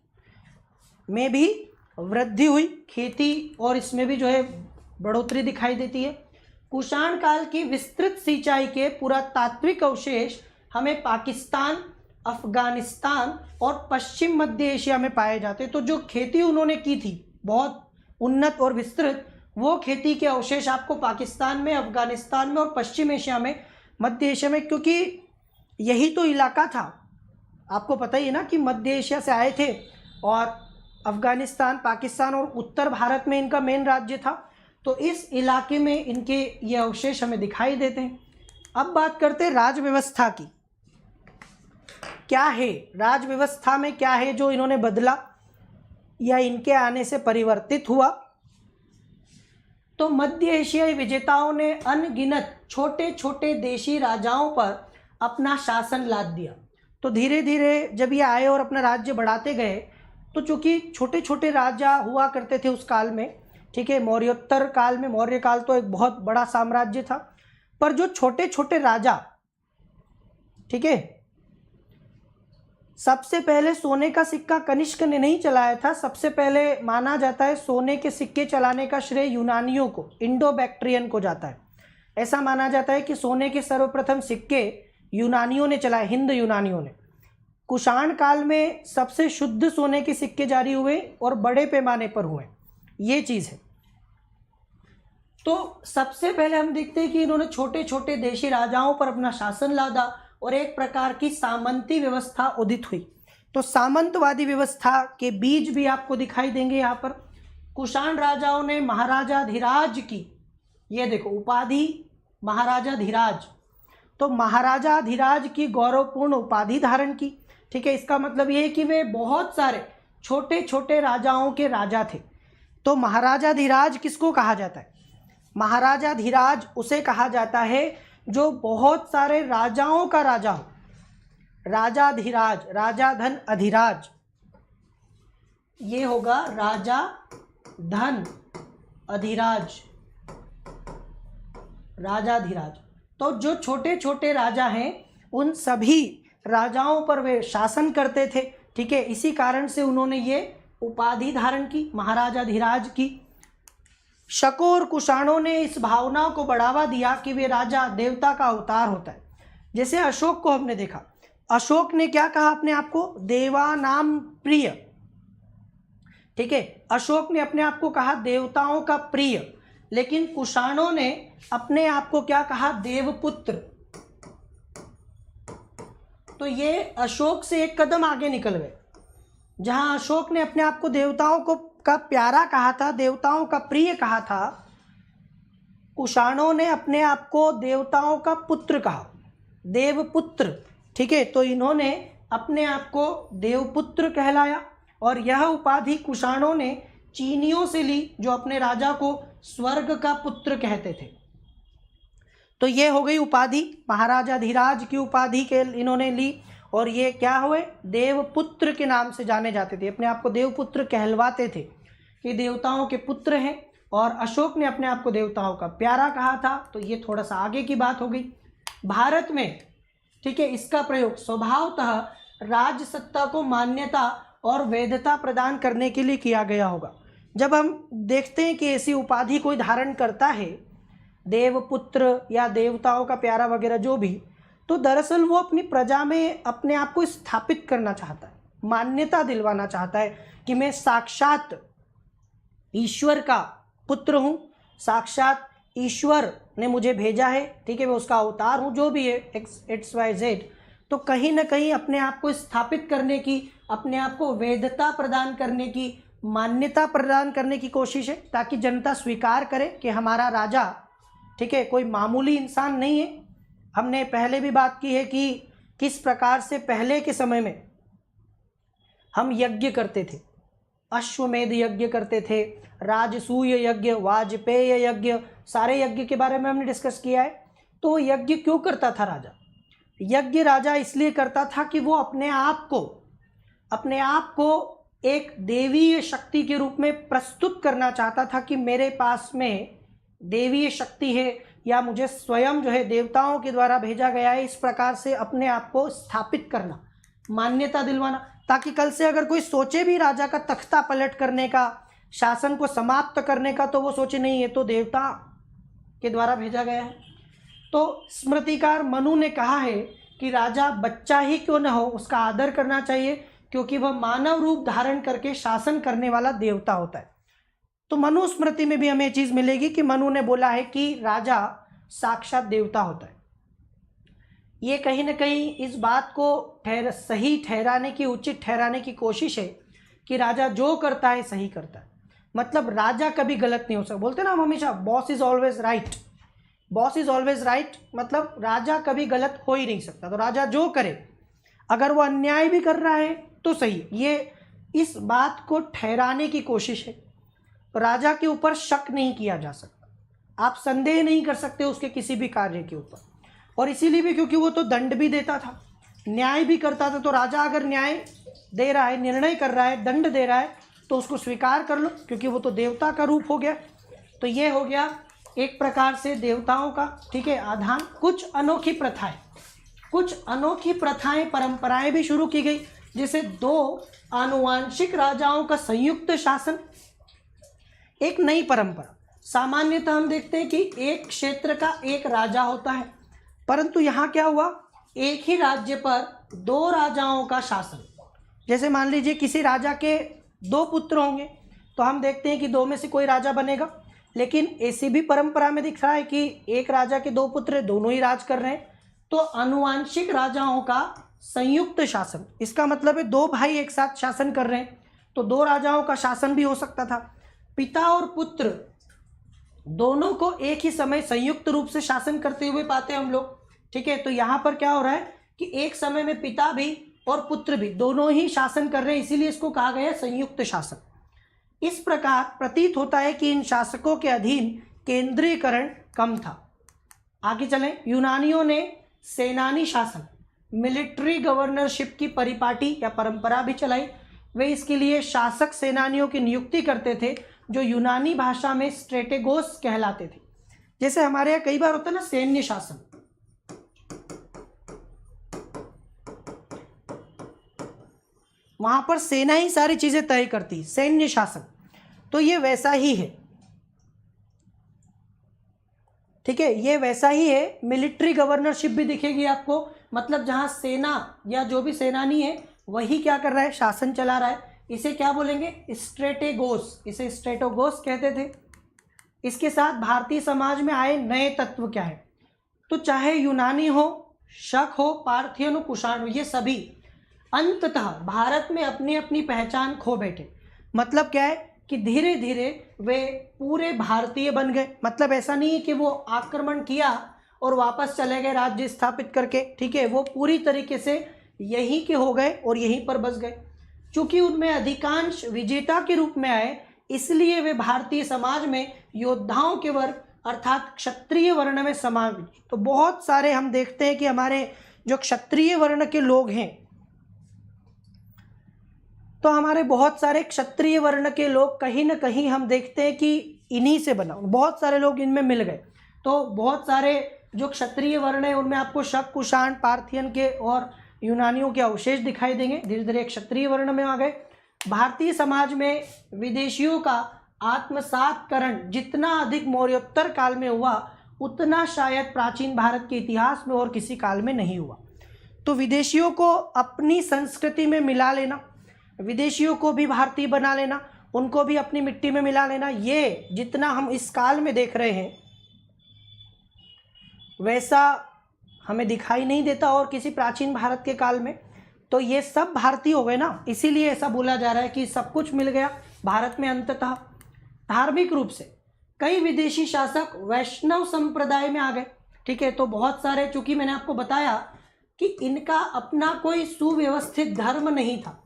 में भी वृद्धि हुई, खेती और इसमें भी जो है बढ़ोतरी दिखाई देती है। कुषाण काल की विस्तृत सिंचाई के पुरातात्विक अवशेष हमें पाकिस्तान, अफगानिस्तान और पश्चिम मध्य एशिया में पाए जाते। तो जो खेती उन्होंने की थी बहुत उन्नत और विस्तृत, वो खेती के अवशेष आपको पाकिस्तान में, अफगानिस्तान में और पश्चिम एशिया में, मध्य एशिया में, क्योंकि यही तो इलाका था, आपको पता ही है ना कि मध्य एशिया से आए थे और अफगानिस्तान, पाकिस्तान और उत्तर भारत में इनका मेन राज्य था। तो इस इलाके में इनके ये अवशेष हमें दिखाई देते हैं। अब बात करते हैं राज व्यवस्था की। क्या है राज व्यवस्था में, क्या है जो इन्होंने बदला या इनके आने से परिवर्तित हुआ? तो मध्य एशियाई विजेताओं ने अनगिनत छोटे छोटे देशी राजाओं पर अपना शासन लाद दिया। तो धीरे धीरे जब ये आए और अपना राज्य बढ़ाते गए, तो चूंकि छोटे छोटे राजा हुआ करते थे उस काल में, ठीक है, मौर्योत्तर काल में, मौर्य काल तो एक बहुत बड़ा साम्राज्य था, पर जो छोटे छोटे राजा, ठीक है, सबसे पहले सोने का सिक्का कनिष्क ने नहीं चलाया था। सबसे पहले माना जाता है सोने के सिक्के चलाने का श्रेय यूनानियों को, इंडो बैक्ट्रियन को जाता है। ऐसा माना जाता है कि सोने के सर्वप्रथम सिक्के यूनानियों ने चलाए, हिंद यूनानियों ने। कुषाण काल में सबसे शुद्ध सोने के सिक्के जारी हुए और बड़े पैमाने पर हुए, ये चीज़ है। तो सबसे पहले हम देखते हैं कि इन्होंने छोटे छोटे देशी राजाओं पर अपना शासन लादा और एक प्रकार की सामंती व्यवस्था उदित हुई। तो सामंतवादी व्यवस्था के बीज भी आपको दिखाई देंगे यहाँ पर। कुषाण राजाओं ने महाराजाधिराज की, ये देखो उपाधि महाराजाधिराज, तो महाराजाधिराज की गौरवपूर्ण उपाधि धारण की। ठीक है, इसका मतलब ये है कि वे बहुत सारे छोटे छोटे राजाओं के राजा थे। तो महाराजाधिराज किसको कहा जाता है? महाराजाधिराज उसे कहा जाता है जो बहुत सारे राजाओं का राजा हो। राजाधिराज, राजा धन अधिराज, ये होगा राजा धन अधिराज, राजाधिराज। तो जो छोटे छोटे राजा हैं उन सभी राजाओं पर वे शासन करते थे। ठीक है, इसी कारण से उन्होंने ये उपाधि धारण की, महाराजाधिराज की। शकों और कुषाणों ने इस भावना को बढ़ावा दिया कि वे राजा देवता का अवतार होता है। जैसे अशोक को हमने देखा, अशोक ने क्या कहा अपने आप को? देवानाम प्रिय। ठीक है, अशोक ने अपने आप को कहा देवताओं का प्रिय, लेकिन कुषाणों ने अपने आप को क्या कहा? देवपुत्र। तो ये अशोक से एक कदम आगे निकल गए। जहां अशोक ने अपने आप को देवताओं को का प्यारा कहा था, देवताओं का प्रिय कहा था, कुषाणों ने अपने आप को देवताओं का पुत्र कहा, देवपुत्र। ठीक है, तो इन्होंने अपने आप को देवपुत्र कहलाया और यह उपाधि कुषाणों ने चीनियों से ली जो अपने राजा को स्वर्ग का पुत्र कहते थे। तो ये हो गई उपाधि, महाराजाधिराज की उपाधि के इन्होंने ली और ये क्या हुए? देवपुत्र के नाम से जाने जाते थे, अपने आप को देवपुत्र कहलवाते थे कि देवताओं के पुत्र हैं। और अशोक ने अपने आप को देवताओं का प्यारा कहा था। तो ये थोड़ा सा आगे की बात हो गई। भारत में, ठीक है, इसका प्रयोग स्वभावतः राज सत्ता को मान्यता और वैधता प्रदान करने के लिए किया गया होगा। जब हम देखते हैं कि ऐसी उपाधि कोई धारण करता है, देवपुत्र या देवताओं का प्यारा वगैरह जो भी, तो दरअसल वो अपनी प्रजा में अपने आप को स्थापित करना चाहता है, मान्यता दिलवाना चाहता है कि मैं साक्षात ईश्वर का पुत्र हूँ, साक्षात ईश्वर ने मुझे भेजा है, ठीक है, मैं उसका अवतार हूँ, जो भी है एक्स वाई जेड, तो कहीं ना कहीं अपने आप को स्थापित करने की, अपने आप को वैधता प्रदान करने की, मान्यता प्रदान करने की कोशिश है, ताकि जनता स्वीकार करे कि हमारा राजा, ठीक है, कोई मामूली इंसान नहीं है। हमने पहले भी बात की है कि किस प्रकार से पहले के समय में हम यज्ञ करते थे, अश्वमेध यज्ञ करते थे, राजसूय यज्ञ, वाजपेय यज्ञ, सारे यज्ञ के बारे में हमने डिस्कस किया है। तो यज्ञ क्यों करता था राजा? यज्ञ राजा इसलिए करता था कि वो अपने आप को एक देवीय शक्ति के रूप में प्रस्तुत करना चाहता था कि मेरे पास में देवीय शक्ति है, या मुझे स्वयं जो है देवताओं के द्वारा भेजा गया है। इस प्रकार से अपने आप को स्थापित करना, मान्यता दिलवाना, ताकि कल से अगर कोई सोचे भी राजा का तख्ता पलट करने का, शासन को समाप्त करने का, तो वो सोचे नहीं, ये तो देवता के द्वारा भेजा गया है। तो स्मृतिकार मनु ने कहा है कि राजा बच्चा ही क्यों न हो, उसका आदर करना चाहिए, क्योंकि वह मानव रूप धारण करके शासन करने वाला देवता होता है। तो मनु स्मृति में भी हमें ये चीज़ मिलेगी कि मनु ने बोला है कि राजा साक्षात देवता होता है। ये कहीं ना कहीं इस बात को सही ठहराने की, उचित ठहराने की कोशिश है कि राजा जो करता है सही करता है, मतलब राजा कभी गलत नहीं हो सकता। बोलते ना हम हमेशा, boss is always right, boss is always right, मतलब राजा कभी गलत हो ही नहीं सकता। तो राजा जो करे, अगर वो अन्याय भी कर रहा है तो सही, ये इस बात को ठहराने की कोशिश है। राजा के ऊपर शक नहीं किया जा सकता, आप संदेह नहीं कर सकते उसके किसी भी कार्य के ऊपर। और इसीलिए भी क्योंकि वो तो दंड भी देता था, न्याय भी करता था। तो राजा अगर न्याय दे रहा है, निर्णय कर रहा है, दंड दे रहा है, तो उसको स्वीकार कर लो, क्योंकि वो तो देवता का रूप हो गया। तो ये हो गया एक प्रकार से देवताओं का, ठीक है, आधान। कुछ अनोखी प्रथाएं, परंपराएं भी शुरू की गई, जैसे 2 आनुवांशिक राजाओं का संयुक्त शासन, एक नई परंपरा। सामान्यतः हम देखते हैं कि एक क्षेत्र का एक राजा होता है, परंतु यहाँ क्या हुआ, एक ही राज्य पर 2 राजाओं का शासन। जैसे मान लीजिए किसी राजा के 2 पुत्र होंगे, तो हम देखते हैं कि 2 में से कोई राजा बनेगा। लेकिन ऐसी भी परंपरा में दिख रहा है कि एक राजा के 2 पुत्र, दोनों ही राज कर रहे हैं। तो आनुवांशिक राजाओं का संयुक्त शासन, इसका मतलब है 2 भाई एक साथ शासन कर रहे हैं, तो 2 राजाओं का शासन भी हो सकता था। पिता और पुत्र दोनों को एक ही समय संयुक्त रूप से शासन करते हुए पाते हैं हम लोग, ठीक है। तो यहाँ पर क्या हो रहा है कि एक समय में पिता भी और पुत्र भी दोनों ही शासन कर रहे हैं, इसीलिए इसको कहा गया है संयुक्त शासन। इस प्रकार प्रतीत होता है कि इन शासकों के अधीन केंद्रीयकरण कम था। आगे चलें, यूनानियों ने सेनानी शासन, मिलिट्री गवर्नरशिप की परिपाटी या परंपरा भी चलाई। वे इसके लिए शासक सेनानियों की नियुक्ति करते थे, जो यूनानी भाषा में स्ट्रेटेगोस कहलाते थे। जैसे हमारे यहाँ कई बार होता है ना सैन्य शासन, वहां पर सेना ही सारी चीजें तय करती, सैन्य शासन। तो ये वैसा ही है, ठीक है, ये वैसा ही है। मिलिट्री गवर्नरशिप भी दिखेगी आपको, मतलब जहां सेना या जो भी सेनानी है वही क्या कर रहा है, शासन चला रहा है। इसे क्या बोलेंगे, स्ट्रेटेगोस, इसे स्ट्रेटेगोस कहते थे। इसके साथ भारतीय समाज में आए नए तत्व क्या है, तो चाहे यूनानी हो, शक हो, पार्थियन हो, कुषाण हो, ये सभी अंततः भारत में अपनी अपनी पहचान खो बैठे। मतलब क्या है कि धीरे धीरे वे पूरे भारतीय बन गए। मतलब ऐसा नहीं है कि वो आक्रमण किया और वापस चले गए राज्य स्थापित करके, ठीक है, वो पूरी तरीके से यहीं के हो गए और यहीं पर बस गए। चूंकि उनमें अधिकांश विजेता के रूप में आए, इसलिए वे भारतीय समाज में योद्धाओं के वर्ग अर्थात क्षत्रिय वर्ण में समा गए। तो बहुत सारे हम देखते हैं कि हमारे जो क्षत्रिय वर्ण के लोग हैं, तो हमारे बहुत सारे क्षत्रिय वर्ण के लोग कहीं ना कहीं हम देखते हैं कि इन्हीं से बना, बहुत सारे लोग इनमें मिल गए। तो बहुत सारे जो क्षत्रिय वर्ण है उनमें आपको शक, कुषाण, पार्थियन के और यूनानियों के अवशेष दिखाई देंगे। धीरे धीरे क्षत्रिय वर्ण में आ गए। भारतीय समाज में विदेशियों का आत्मसातकरण जितना अधिक मौर्योत्तर काल में हुआ, उतना शायद प्राचीन भारत के इतिहास में और किसी काल में नहीं हुआ। तो विदेशियों को अपनी संस्कृति में मिला लेना, विदेशियों को भी भारतीय बना लेना, उनको भी अपनी मिट्टी में मिला लेना, ये जितना हम इस काल में देख रहे हैं, वैसा हमें दिखाई नहीं देता और किसी प्राचीन भारत के काल में। तो ये सब भारतीय हो गए ना, इसीलिए ऐसा बोला जा रहा है कि सब कुछ मिल गया भारत में अंततः। धार्मिक रूप से कई विदेशी शासक वैष्णव संप्रदाय में आ गए, ठीक है। तो बहुत सारे, चूंकि मैंने आपको बताया कि इनका अपना कोई सुव्यवस्थित धर्म नहीं था,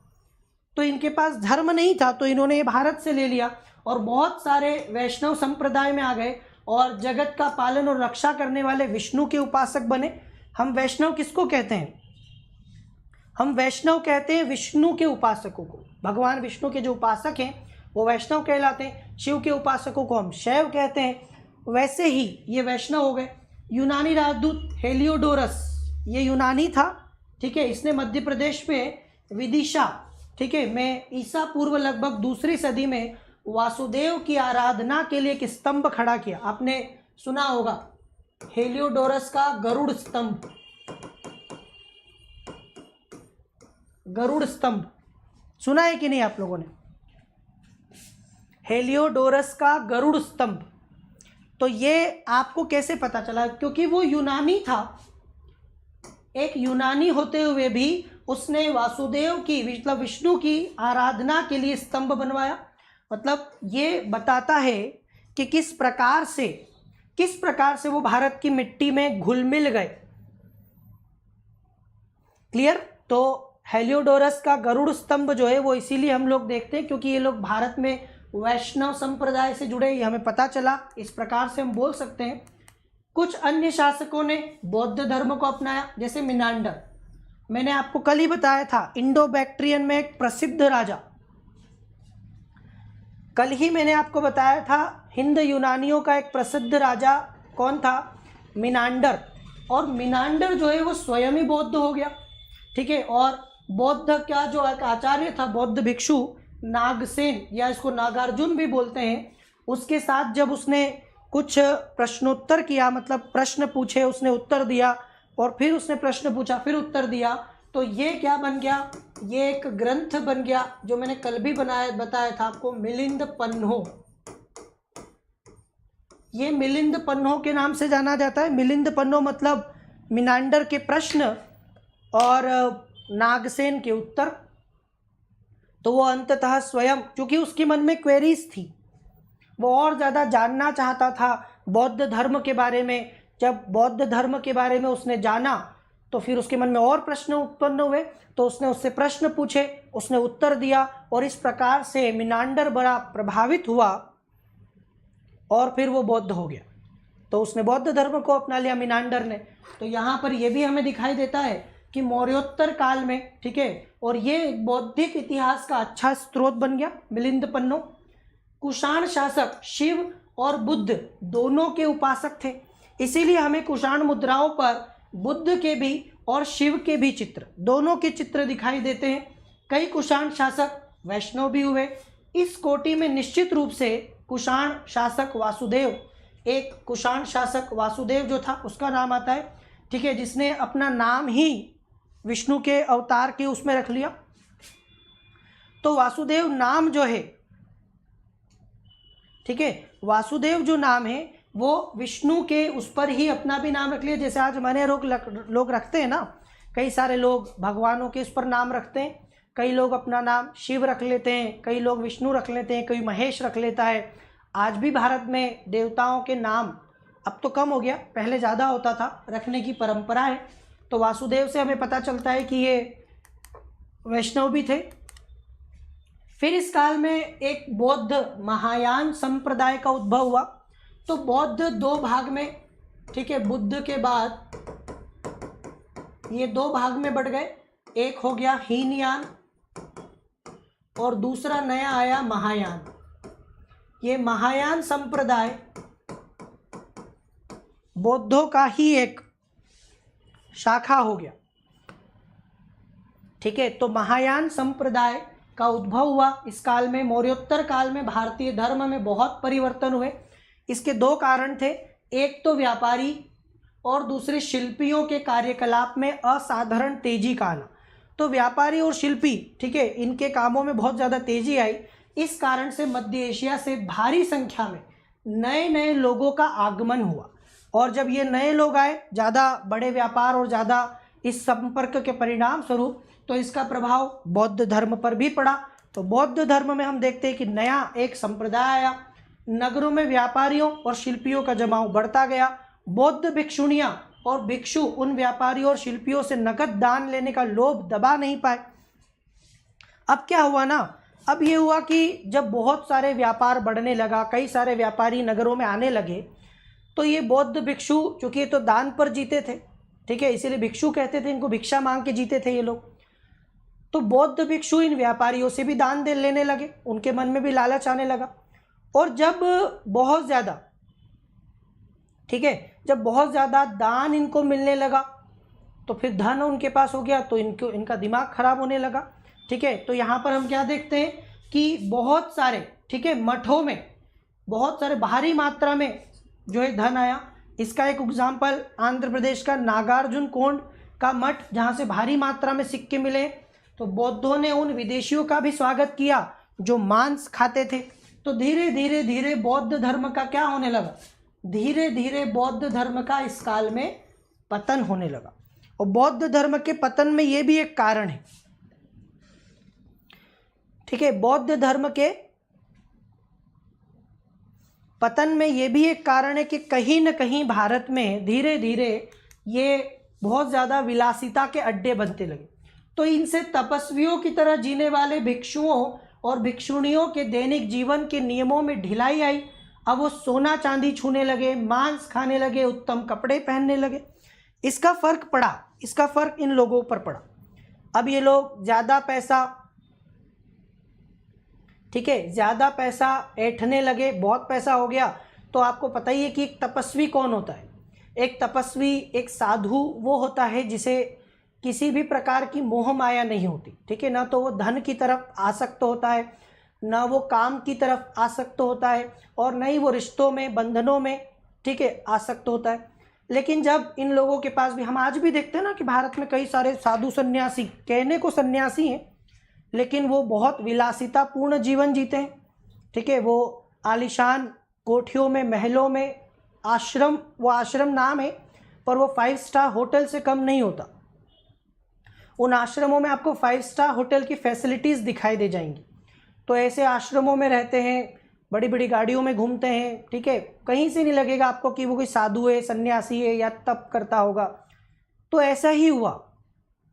तो इनके पास धर्म नहीं था, तो इन्होंने ये भारत से ले लिया और बहुत सारे वैष्णव संप्रदाय में आ गए और जगत का पालन और रक्षा करने वाले विष्णु के उपासक बने। हम वैष्णव किसको कहते हैं? हम वैष्णव कहते हैं विष्णु के उपासकों को। भगवान विष्णु के जो उपासक हैं वो वैष्णव कहलाते हैं। शिव के उपासकों को हम शैव कहते हैं। वैसे ही ये वैष्णव हो गए। यूनानी राजदूत हेलियोडोरस, ये यूनानी था, ठीक है। इसने मध्य प्रदेश में विदिशा, ठीक है, में ईसा पूर्व लगभग दूसरी सदी में वासुदेव की आराधना के लिए एक स्तंभ खड़ा किया। आपने सुना होगा हेलियोडोरस का गरुड़ स्तंभ। गरुड़ स्तंभ सुना है कि नहीं आप लोगों ने? हेलियोडोरस का गरुड़ स्तंभ। तो ये आपको कैसे पता चला? क्योंकि वो यूनानी था। एक यूनानी होते हुए भी उसने वासुदेव की, मतलब विष्णु की आराधना के लिए स्तंभ बनवाया। मतलब ये बताता है कि किस प्रकार से वो भारत की मिट्टी में घुल मिल गए। क्लियर? तो हेलियोडोरस का गरुड़ स्तंभ जो है वो इसीलिए हम लोग देखते हैं क्योंकि ये लोग भारत में वैष्णव संप्रदाय से जुड़े, ये हमें पता चला। इस प्रकार से हम बोल सकते हैं। कुछ अन्य शासकों ने बौद्ध धर्म को अपनाया, जैसे मिनांडर। मैंने आपको कल ही बताया था, इंडो बैक्ट्रियन में एक प्रसिद्ध राजा, कल ही मैंने आपको बताया था, हिंद यूनानियों का एक प्रसिद्ध राजा कौन था? मिनांडर। और मिनांडर जो है वो स्वयं ही बौद्ध हो गया, ठीक है। और बौद्ध का जो एक आचार्य था, बौद्ध भिक्षु नागसेन, या इसको नागार्जुन भी बोलते हैं, उसके साथ जब उसने कुछ प्रश्नोत्तर किया, मतलब प्रश्न पूछे, उसने उत्तर दिया, और फिर उसने प्रश्न पूछा, फिर उत्तर दिया, तो ये क्या बन गया? ये एक ग्रंथ बन गया जो मैंने कल भी बताया था आपको, मिलिंद पन्हो। ये मिलिंद पन्हो के नाम से जाना जाता है। मिलिंद पन्हो मतलब मिनांडर के प्रश्न और नागसेन के उत्तर। तो वो अंततः स्वयं, क्योंकि उसके मन में क्वेरीज थी, वो और ज़्यादा जानना चाहता था बौद्ध धर्म के बारे में। जब बौद्ध धर्म के बारे में उसने जाना तो फिर उसके मन में और प्रश्न उत्पन्न हुए, तो उसने उससे प्रश्न पूछे, उसने उत्तर दिया, और इस प्रकार से मिनांडर बड़ा प्रभावित हुआ और फिर वो बौद्ध हो गया। तो उसने बौद्ध धर्म को अपना लिया मिनांडर ने। तो यहाँ पर यह भी हमें दिखाई देता है कि मौर्योत्तर काल में, ठीक है, और ये बौद्धिक इतिहास का अच्छा स्रोत बन गया मिलिंद पन्नो। कुषाण शासक शिव और बुद्ध दोनों के उपासक थे, इसीलिए हमें कुषाण मुद्राओं पर बुद्ध के भी और शिव के भी चित्र, दोनों के चित्र दिखाई देते हैं। कई कुषाण शासक वैष्णव भी हुए। इस कोटि में निश्चित रूप से कुषाण शासक वासुदेव, एक कुषाण शासक वासुदेव जो था उसका नाम आता है, ठीक है, जिसने अपना नाम ही विष्णु के अवतार के उसमें रख लिया। तो वासुदेव नाम जो है, ठीक है, वासुदेव जो नाम है वो विष्णु के उस पर ही अपना भी नाम रख लिया। जैसे आज हमारे लोग रखते हैं ना, कई सारे लोग भगवानों के उस पर नाम रखते हैं। कई लोग अपना नाम शिव रख लेते हैं, कई लोग विष्णु रख लेते हैं, कोई महेश रख लेता है। आज भी भारत में देवताओं के नाम, अब तो कम हो गया, पहले ज़्यादा होता था, रखने की परंपरा है। तो वासुदेव से हमें पता चलता है कि ये वैष्णव भी थे। फिर इस काल में एक बौद्ध महायान संप्रदाय का उद्भव हुआ। तो बौद्ध दो भाग में, ठीक है, बुद्ध के बाद ये दो भाग में बढ़ गए। एक हो गया हीनयान और दूसरा नया आया महायान। ये महायान संप्रदाय बौद्धों का ही एक शाखा हो गया, ठीक है। तो महायान संप्रदाय का उद्भव हुआ इस काल में। मौर्योत्तर काल में भारतीय धर्म में बहुत परिवर्तन हुए। इसके दो कारण थे, एक तो व्यापारी और दूसरे शिल्पियों के कार्यकलाप में असाधारण तेजी का आना। तो व्यापारी और शिल्पी, ठीक है, इनके कामों में बहुत ज़्यादा तेजी आई। इस कारण से मध्य एशिया से भारी संख्या में नए नए लोगों का आगमन हुआ। और जब ये नए लोग आए ज़्यादा बड़े व्यापार और ज़्यादा इस संपर्क के परिणाम स्वरूप, तो इसका प्रभाव बौद्ध धर्म पर भी पड़ा। तो बौद्ध धर्म में हम देखते हैं कि नया एक संप्रदाय आया, नगरों में व्यापारियों और शिल्पियों का जमाव बढ़ता गया। बौद्ध भिक्षुणियाँ और भिक्षु उन व्यापारियों और शिल्पियों से नकद दान लेने का लोभ दबा नहीं पाए। अब क्या हुआ ना, अब ये हुआ कि जब बहुत सारे व्यापार बढ़ने लगा, कई सारे व्यापारी नगरों में आने लगे, तो ये बौद्ध भिक्षु, चूँकि ये तो दान पर जीते थे, ठीक है, इसीलिए भिक्षु कहते थे, इनको भिक्षा मांग के जीते थे ये लोग। तो बौद्ध भिक्षु इन व्यापारियों से भी दान दे लेने लगे, उनके मन में भी लालच आने लगा। और जब बहुत ज़्यादा, ठीक है, जब बहुत ज़्यादा दान इनको मिलने लगा, तो फिर धन उनके पास हो गया, तो इनका दिमाग खराब होने लगा, ठीक है। तो यहाँ पर हम क्या देखते हैं कि बहुत सारे, ठीक है, मठों में बहुत सारे भारी मात्रा में जो है धन आया। इसका एक एग्जाम्पल आंध्र प्रदेश का नागार्जुन कोंड का मठ, जहाँ से भारी मात्रा में सिक्के मिले। तो बौद्धों ने उन विदेशियों का भी स्वागत किया जो मांस खाते थे। तो धीरे धीरे धीरे बौद्ध धर्म का क्या होने लगा, धीरे धीरे बौद्ध धर्म का इस काल में पतन होने लगा। और बौद्ध धर्म के पतन में ये भी एक कारण है, ठीक है, बौद्ध धर्म के पतन में ये भी एक कारण है कि कहीं न कहीं भारत में धीरे धीरे ये बहुत ज़्यादा विलासिता के अड्डे बनते लगे। तो इनसे तपस्वियों की तरह जीने वाले भिक्षुओं और भिक्षुणियों के दैनिक जीवन के नियमों में ढिलाई आई। अब वो सोना चांदी छूने लगे, मांस खाने लगे, उत्तम कपड़े पहनने लगे। इसका फर्क पड़ा, इसका फर्क इन लोगों पर पड़ा। अब ये लोग ज़्यादा पैसा, ठीक है, ज़्यादा पैसा ऐंठने लगे, बहुत पैसा हो गया। तो आपको पता ही है कि एक तपस्वी कौन होता है। एक तपस्वी, एक साधु वो होता है जिसे किसी भी प्रकार की मोह माया नहीं होती, ठीक है, ना तो वो धन की तरफ आसक्त होता है, ना वो काम की तरफ आसक्त होता है, और न ही वो रिश्तों में, बंधनों में, ठीक है, आसक्त होता है। लेकिन जब इन लोगों के पास भी, हम आज भी देखते हैं ना कि भारत में कई सारे साधु सन्यासी, कहने को सन्यासी हैं लेकिन वो बहुत विलासितापूर्ण जीवन जीते हैं, ठीक है। वो आलीशान कोठियों में, महलों में, आश्रम, वो आश्रम नाम है पर वो 5 स्टार होटल से कम नहीं होता। उन आश्रमों में आपको 5 स्टार होटल की फैसिलिटीज़ दिखाई दे जाएंगी। तो ऐसे आश्रमों में रहते हैं, बड़ी बड़ी गाड़ियों में घूमते हैं, ठीक है, कहीं से नहीं लगेगा आपको कि वो कोई साधु है, सन्यासी है या तप करता होगा। तो ऐसा ही हुआ,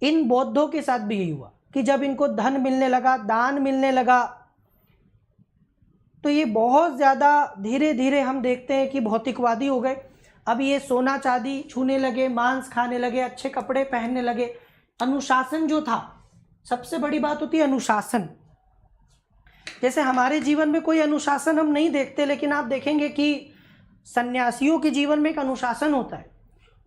इन बौद्धों के साथ भी यही हुआ कि जब इनको धन मिलने लगा, दान मिलने लगा, तो ये बहुत ज़्यादा धीरे धीरे हम देखते हैं कि भौतिकवादी हो गए। अब ये सोना चांदी छूने लगे, मांस खाने लगे, अच्छे कपड़े पहनने लगे। अनुशासन जो था, सबसे बड़ी बात होती है अनुशासन। जैसे हमारे जीवन में कोई अनुशासन हम नहीं देखते, लेकिन आप देखेंगे कि सन्यासियों के जीवन में एक अनुशासन होता है।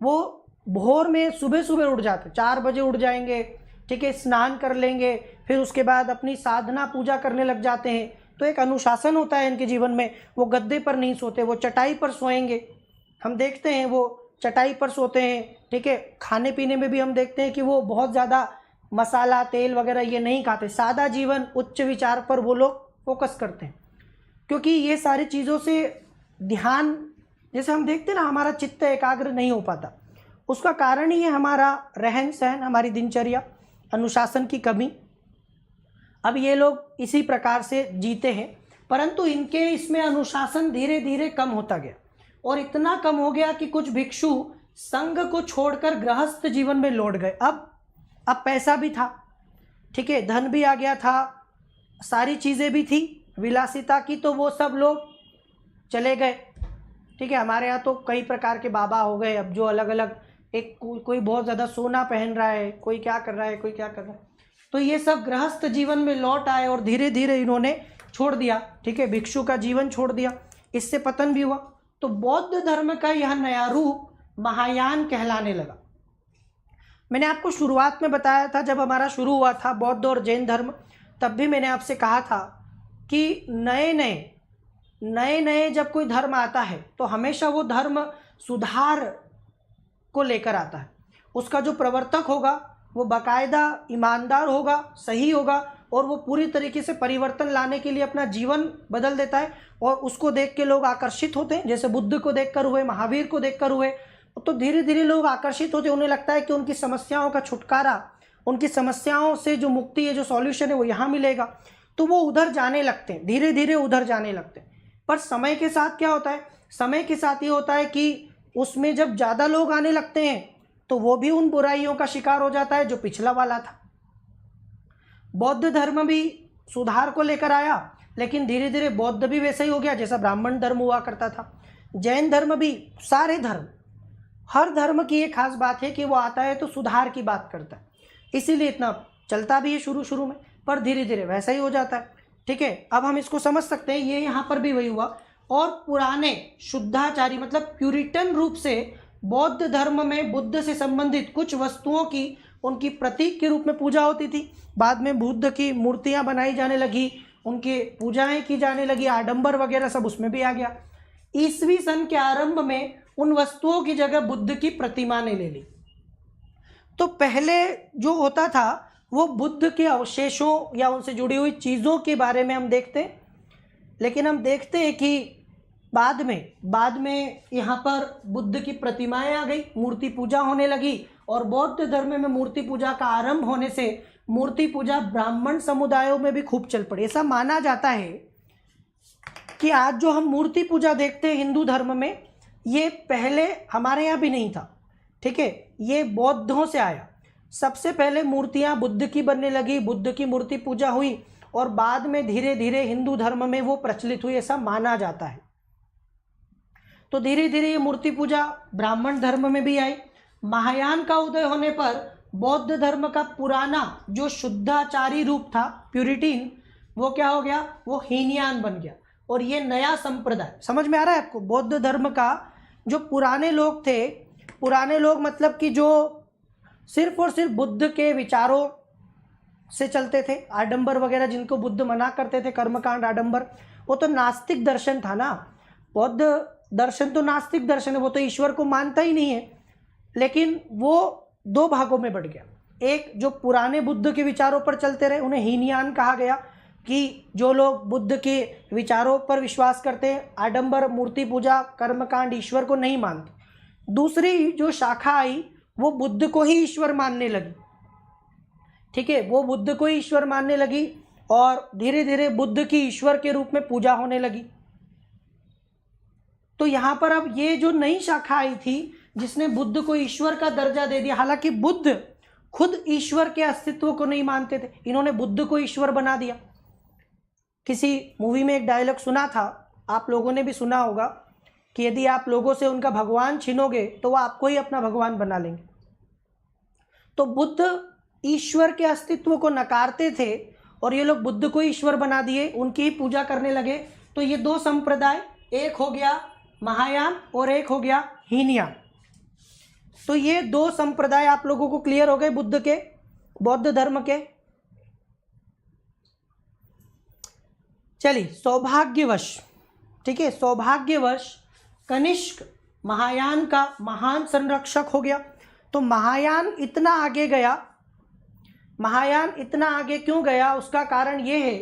वो भोर में सुबह सुबह उठ जाते, 4 बजे उठ जाएंगे, ठीक है, स्नान कर लेंगे, फिर उसके बाद अपनी साधना पूजा करने लग जाते हैं। तो एक अनुशासन होता है इनके जीवन में। वो गद्दे पर नहीं सोते, वो चटाई पर सोएंगे। हम देखते हैं वो चटाई पर सोते हैं, ठीक है। खाने पीने में भी हम देखते हैं कि वो बहुत ज़्यादा मसाला, तेल वगैरह ये नहीं खाते। सादा जीवन, उच्च विचार पर वो लोग फोकस करते हैं, क्योंकि ये सारी चीज़ों से ध्यान, जैसे हम देखते हैं ना, हमारा चित्त एकाग्र नहीं हो पाता। उसका कारण ही है हमारा रहन सहन, हमारी दिनचर्या, अनुशासन की कमी। अब ये लोग इसी प्रकार से जीते हैं, परंतु इनके इसमें अनुशासन धीरे धीरे कम होता गया, और इतना कम हो गया कि कुछ भिक्षु संघ को छोड़कर गृहस्थ जीवन में लौट गए। अब पैसा भी था, ठीक है, धन भी आ गया था, सारी चीज़ें भी थी विलासिता की, तो वो सब लोग चले गए, ठीक है। हमारे यहाँ तो कई प्रकार के बाबा हो गए अब, जो अलग अलग, एक कोई बहुत ज़्यादा सोना पहन रहा है, कोई क्या कर रहा है, कोई क्या कर रहा है। तो ये सब गृहस्थ जीवन में लौट आए और धीरे धीरे इन्होंने छोड़ दिया, ठीक है, भिक्षु का जीवन छोड़ दिया। इससे पतन भी हुआ। तो बौद्ध धर्म का यह नया रूप महायान कहलाने लगा। मैंने आपको शुरुआत में बताया था, जब हमारा शुरू हुआ था बौद्ध और जैन धर्म, तब भी मैंने आपसे कहा था कि नए नए जब कोई धर्म आता है तो हमेशा वो धर्म सुधार को लेकर आता है। उसका जो प्रवर्तक होगा वो बाकायदा ईमानदार होगा, सही होगा, और वो पूरी तरीके से परिवर्तन लाने के लिए अपना जीवन बदल देता है और उसको देख के लोग आकर्षित होते हैं, जैसे बुद्ध को देखकर हुए, महावीर को देखकर हुए। तो धीरे धीरे लोग आकर्षित होते, उन्हें लगता है कि उनकी समस्याओं का छुटकारा, उनकी समस्याओं से जो मुक्ति है, जो सॉल्यूशन है वो यहाँ मिलेगा। तो वो उधर जाने लगते हैं, धीरे धीरे उधर जाने लगते हैं। पर समय के साथ क्या होता है, समय के साथ ये होता है कि उसमें जब ज़्यादा लोग आने लगते हैं तो वो भी उन बुराइयों का शिकार हो जाता है जो पिछला वाला था। बौद्ध धर्म भी सुधार को लेकर आया, लेकिन धीरे धीरे बौद्ध भी वैसा ही हो गया जैसा ब्राह्मण धर्म हुआ करता था। जैन धर्म भी, सारे धर्म, हर धर्म की एक खास बात है कि वो आता है तो सुधार की बात करता है, इसीलिए इतना चलता भी है शुरू शुरू में, पर धीरे धीरे वैसा ही हो जाता है। ठीक है, अब हम इसको समझ सकते हैं, ये यहाँ पर भी वही हुआ। और पुराने शुद्धाचारी मतलब प्यूरिटन रूप से बौद्ध धर्म में बुद्ध से संबंधित कुछ वस्तुओं की उनकी प्रतीक के रूप में पूजा होती थी। बाद में बुद्ध की मूर्तियां बनाई जाने लगी, उनकी पूजाएं की जाने लगी, आडंबर वगैरह सब उसमें भी आ गया। ईसवी सन के आरंभ में उन वस्तुओं की जगह बुद्ध की प्रतिमा ने ले ली। तो पहले जो होता था वो बुद्ध के अवशेषों या उनसे जुड़ी हुई चीज़ों के बारे में हम देखते हैं, लेकिन हम देखते हैं कि बाद में यहाँ पर बुद्ध की प्रतिमाएं आ गई, मूर्ति पूजा होने लगी, और बौद्ध धर्म में मूर्ति पूजा का आरंभ होने से मूर्ति पूजा ब्राह्मण समुदायों में भी खूब चल पड़ी। ऐसा माना जाता है कि आज जो हम मूर्ति पूजा देखते हैं हिंदू धर्म में, ये पहले हमारे यहाँ भी नहीं था। ठीक है, ये बौद्धों से आया। सबसे पहले मूर्तियाँ बुद्ध की बनने लगी, बुद्ध की मूर्ति पूजा हुई, और बाद में धीरे धीरे हिंदू धर्म में वो प्रचलित हुई, ऐसा माना जाता है। तो धीरे धीरे ये मूर्ति पूजा ब्राह्मण धर्म में भी आई। महायान का उदय होने पर बौद्ध धर्म का पुराना जो शुद्धाचारी रूप था, प्यूरिटीन, वो क्या हो गया, वो हीनयान बन गया, और ये नया संप्रदाय। समझ में आ रहा है आपको? बौद्ध धर्म का जो पुराने लोग थे, पुराने लोग मतलब कि जो सिर्फ और सिर्फ बुद्ध के विचारों से चलते थे, आडंबर वगैरह जिनको बुद्ध मना करते थे, कर्मकांड, आडंबर, वो तो नास्तिक दर्शन था ना। बौद्ध दर्शन तो नास्तिक दर्शन है, वो तो ईश्वर को मानता ही नहीं है। लेकिन वो दो भागों में बढ़ गया। एक जो पुराने बुद्ध के विचारों पर चलते रहे, उन्हें हीनयान कहा गया, कि जो लोग बुद्ध के विचारों पर विश्वास करते हैं, आडंबर, मूर्ति पूजा, कर्मकांड, ईश्वर को नहीं मानते। दूसरी जो शाखा आई वो बुद्ध को ही ईश्वर मानने लगी। ठीक है, वो बुद्ध को ही ईश्वर मानने लगी, और धीरे धीरे बुद्ध की ईश्वर के रूप में पूजा होने लगी। तो यहाँ पर अब ये जो नई शाखा आई थी जिसने बुद्ध को ईश्वर का दर्जा दे दिया, हालांकि बुद्ध खुद ईश्वर के अस्तित्व को नहीं मानते थे, इन्होंने बुद्ध को ईश्वर बना दिया। किसी मूवी में एक डायलॉग सुना था, आप लोगों ने भी सुना होगा, कि यदि आप लोगों से उनका भगवान छीनोगे तो वो आपको ही अपना भगवान बना लेंगे। तो बुद्ध ईश्वर के अस्तित्व को नकारते थे और ये लोग बुद्ध को ईश्वर बना दिए, उनकी ही पूजा करने लगे। तो ये दो संप्रदाय, एक हो गया महायान और एक हो गया हीनयान। तो ये दो संप्रदाय आप लोगों को क्लियर हो गए बुद्ध के, बौद्ध धर्म के। चलिए, सौभाग्यवश, ठीक है, सौभाग्यवश कनिष्क महायान का महान संरक्षक हो गया। तो महायान इतना आगे गया, महायान इतना आगे क्यों गया, उसका कारण ये है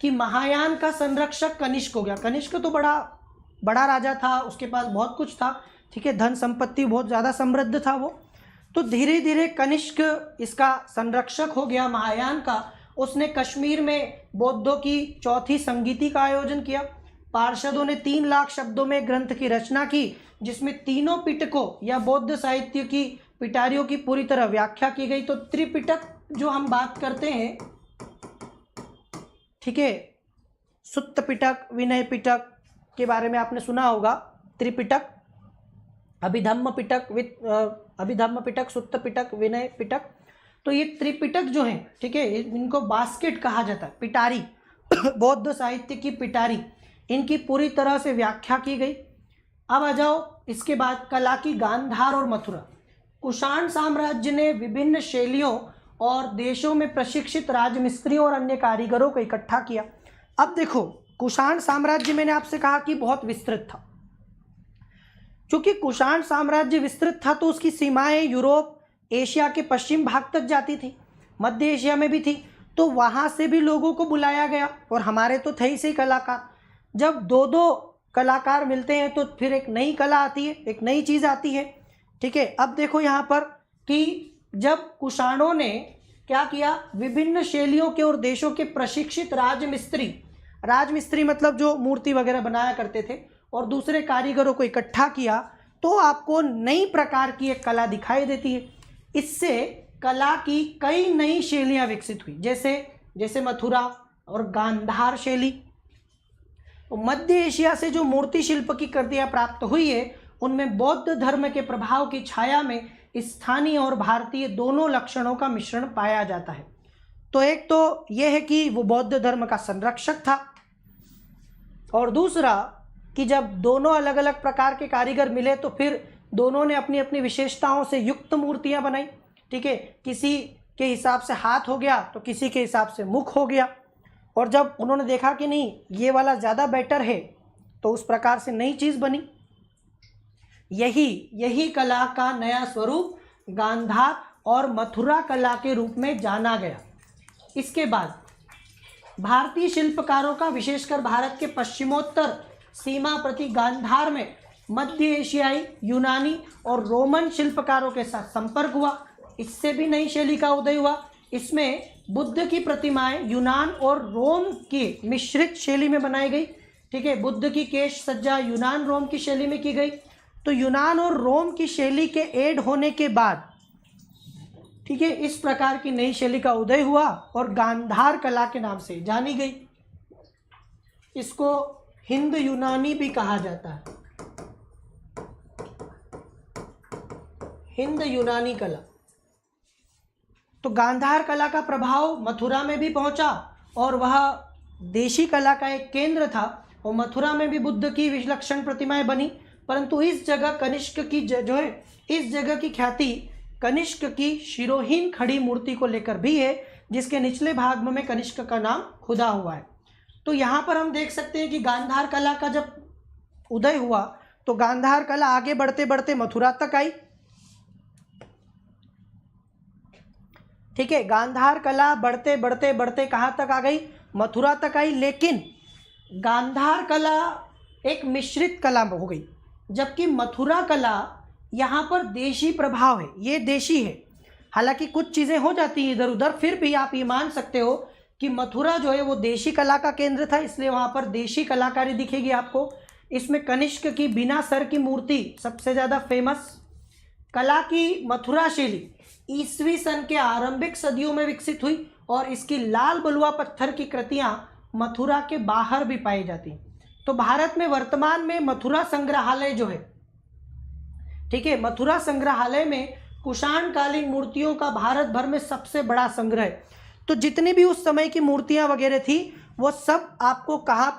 कि महायान का संरक्षक कनिष्क हो गया। कनिष्क तो बड़ा राजा था, उसके पास बहुत कुछ था, ठीक है, धन संपत्ति बहुत ज़्यादा समृद्ध था वो। तो धीरे धीरे कनिष्क इसका संरक्षक हो गया महायान का। उसने कश्मीर में बौद्धों की चौथी संगीति का आयोजन किया। पार्षदों ने 3 लाख शब्दों में ग्रंथ की रचना की, जिसमें तीनों पिटकों या बौद्ध साहित्य की पिटारियों की पूरी तरह व्याख्या की गई। तो त्रिपिटक जो हम बात करते हैं, ठीक है, सुत्त पिटक, विनय पिटक के बारे में आपने सुना होगा, त्रिपिटक, अभिधम्म पिटक, सुत्त पिटक, विनय पिटक। तो ये त्रिपिटक जो है, ठीक है, इनको बास्केट कहा जाता है, पिटारी बौद्ध साहित्य की पिटारी, इनकी पूरी तरह से व्याख्या की गई। अब आ जाओ इसके बाद कला की गांधार और मथुरा। कुषाण साम्राज्य ने विभिन्न शैलियों और देशों में प्रशिक्षित राजमिस्त्रियों और अन्य कारीगरों को इकट्ठा किया। अब देखो, कुषाण साम्राज्य मैंने आपसे कहा कि बहुत विस्तृत था। चूंकि कुषाण साम्राज्य विस्तृत था तो उसकी सीमाएं यूरोप, एशिया के पश्चिम भाग तक जाती थी, मध्य एशिया में भी थी। तो वहाँ से भी लोगों को बुलाया गया, और हमारे तो थे ही से कलाकार। जब दो दो कलाकार मिलते हैं तो फिर एक नई कला आती है, एक नई चीज़ आती है। ठीक है, अब देखो यहाँ पर कि जब कुषाणों ने क्या किया, विभिन्न शैलियों के और देशों के प्रशिक्षित राजमिस्त्री मतलब जो मूर्ति वगैरह बनाया करते थे, और दूसरे कारीगरों को इकट्ठा किया, तो आपको नई प्रकार की एक कला दिखाई देती है। इससे कला की कई नई शैलियाँ विकसित हुई, जैसे मथुरा और गांधार शैली। तो मध्य एशिया से जो मूर्ति शिल्प की कृतियाँ प्राप्त हुई है, उनमें बौद्ध धर्म के प्रभाव की छाया में स्थानीय और भारतीय दोनों लक्षणों का मिश्रण पाया जाता है। तो एक तो यह है कि वो बौद्ध धर्म का संरक्षक था, और दूसरा कि जब दोनों अलग अलग प्रकार के कारीगर मिले तो फिर दोनों ने अपनी अपनी विशेषताओं से युक्त मूर्तियां बनाई। ठीक है, किसी के हिसाब से हाथ हो गया तो किसी के हिसाब से मुख हो गया, और जब उन्होंने देखा कि नहीं ये वाला ज़्यादा बेटर है, तो उस प्रकार से नई चीज़ बनी। यही कला का नया स्वरूप गांधार और मथुरा कला के रूप में जाना गया। इसके बाद भारतीय शिल्पकारों का विशेषकर भारत के पश्चिमोत्तर सीमा प्रति गांधार में मध्य एशियाई, यूनानी और रोमन शिल्पकारों के साथ संपर्क हुआ। इससे भी नई शैली का उदय हुआ। इसमें बुद्ध की प्रतिमाएं यूनान और रोम की मिश्रित शैली में बनाई गई। ठीक है, बुद्ध की केश सज्जा यूनान रोम की शैली में की गई। तो यूनान और रोम की शैली के ऐड होने के बाद, ठीक है, इस प्रकार की नई शैली का उदय हुआ और गांधार कला के नाम से जानी गई। इसको हिंद यूनानी भी कहा जाता है, हिंद यूनानी कला। तो गांधार कला का प्रभाव मथुरा में भी पहुंचा, और वह देशी कला का एक केंद्र था, और मथुरा में भी बुद्ध की विलक्षण प्रतिमाएं बनी। परंतु इस जगह कनिष्क की जो है, इस जगह की ख्याति कनिष्क की शिरोहीन खड़ी मूर्ति को लेकर भी है, जिसके निचले भाग में कनिष्क का नाम खुदा हुआ है। तो यहाँ पर हम देख सकते हैं कि गांधार कला का जब उदय हुआ तो गांधार कला आगे बढ़ते बढ़ते मथुरा तक आई। ठीक है, गांधार कला बढ़ते बढ़ते कहाँ तक आ गई, मथुरा तक आई। लेकिन गांधार कला एक मिश्रित कला हो गई, जबकि मथुरा कला यहाँ पर देशी प्रभाव है, ये देशी है। हालांकि कुछ चीज़ें हो जाती हैं इधर उधर, फिर भी आप ये मान सकते हो कि मथुरा जो है वो देशी कला का केंद्र था, इसलिए वहाँ पर देशी कलाकारी दिखेगी आपको। इसमें कनिष्क की बिना सर की मूर्ति सबसे ज़्यादा फेमस। कला की मथुरा शैली ईसवी सन के आरंभिक सदियों में विकसित हुई, और इसकी लाल बलुआ पत्थर की कृतियाँ मथुरा के बाहर भी पाई जाती। तो भारत में वर्तमान में मथुरा संग्रहालय जो है, ठीक है, मथुरा संग्रहालय में कुषाणकालीन मूर्तियों का भारत भर में सबसे बड़ा संग्रह है। तो जितनी भी उस समय की मूर्तियां वगैरह थी वो सब आपको कहाँ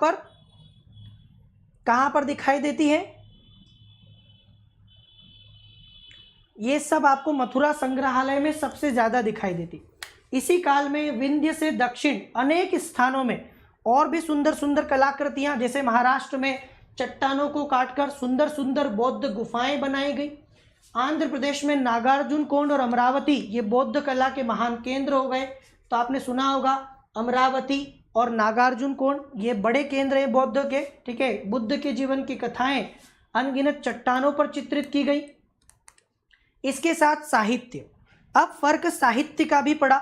पर दिखाई देती है, ये सब आपको मथुरा संग्रहालय में सबसे ज़्यादा दिखाई देती। इसी काल में विंध्य से दक्षिण अनेक स्थानों में और भी सुंदर सुंदर कलाकृतियाँ, जैसे महाराष्ट्र में चट्टानों को काटकर सुंदर सुंदर बौद्ध गुफाएं बनाई गई। आंध्र प्रदेश में नागार्जुन कोंड और अमरावती ये बौद्ध कला के महान केंद्र हो गए। तो आपने सुना होगा अमरावती और नागार्जुन कोंड ये बड़े केंद्र हैं बौद्ध के। ठीक है, बुद्ध के जीवन की कथाएं अनगिनत चट्टानों पर चित्रित की गई। इसके साथ साहित्य, अब फर्क साहित्य का भी पड़ा।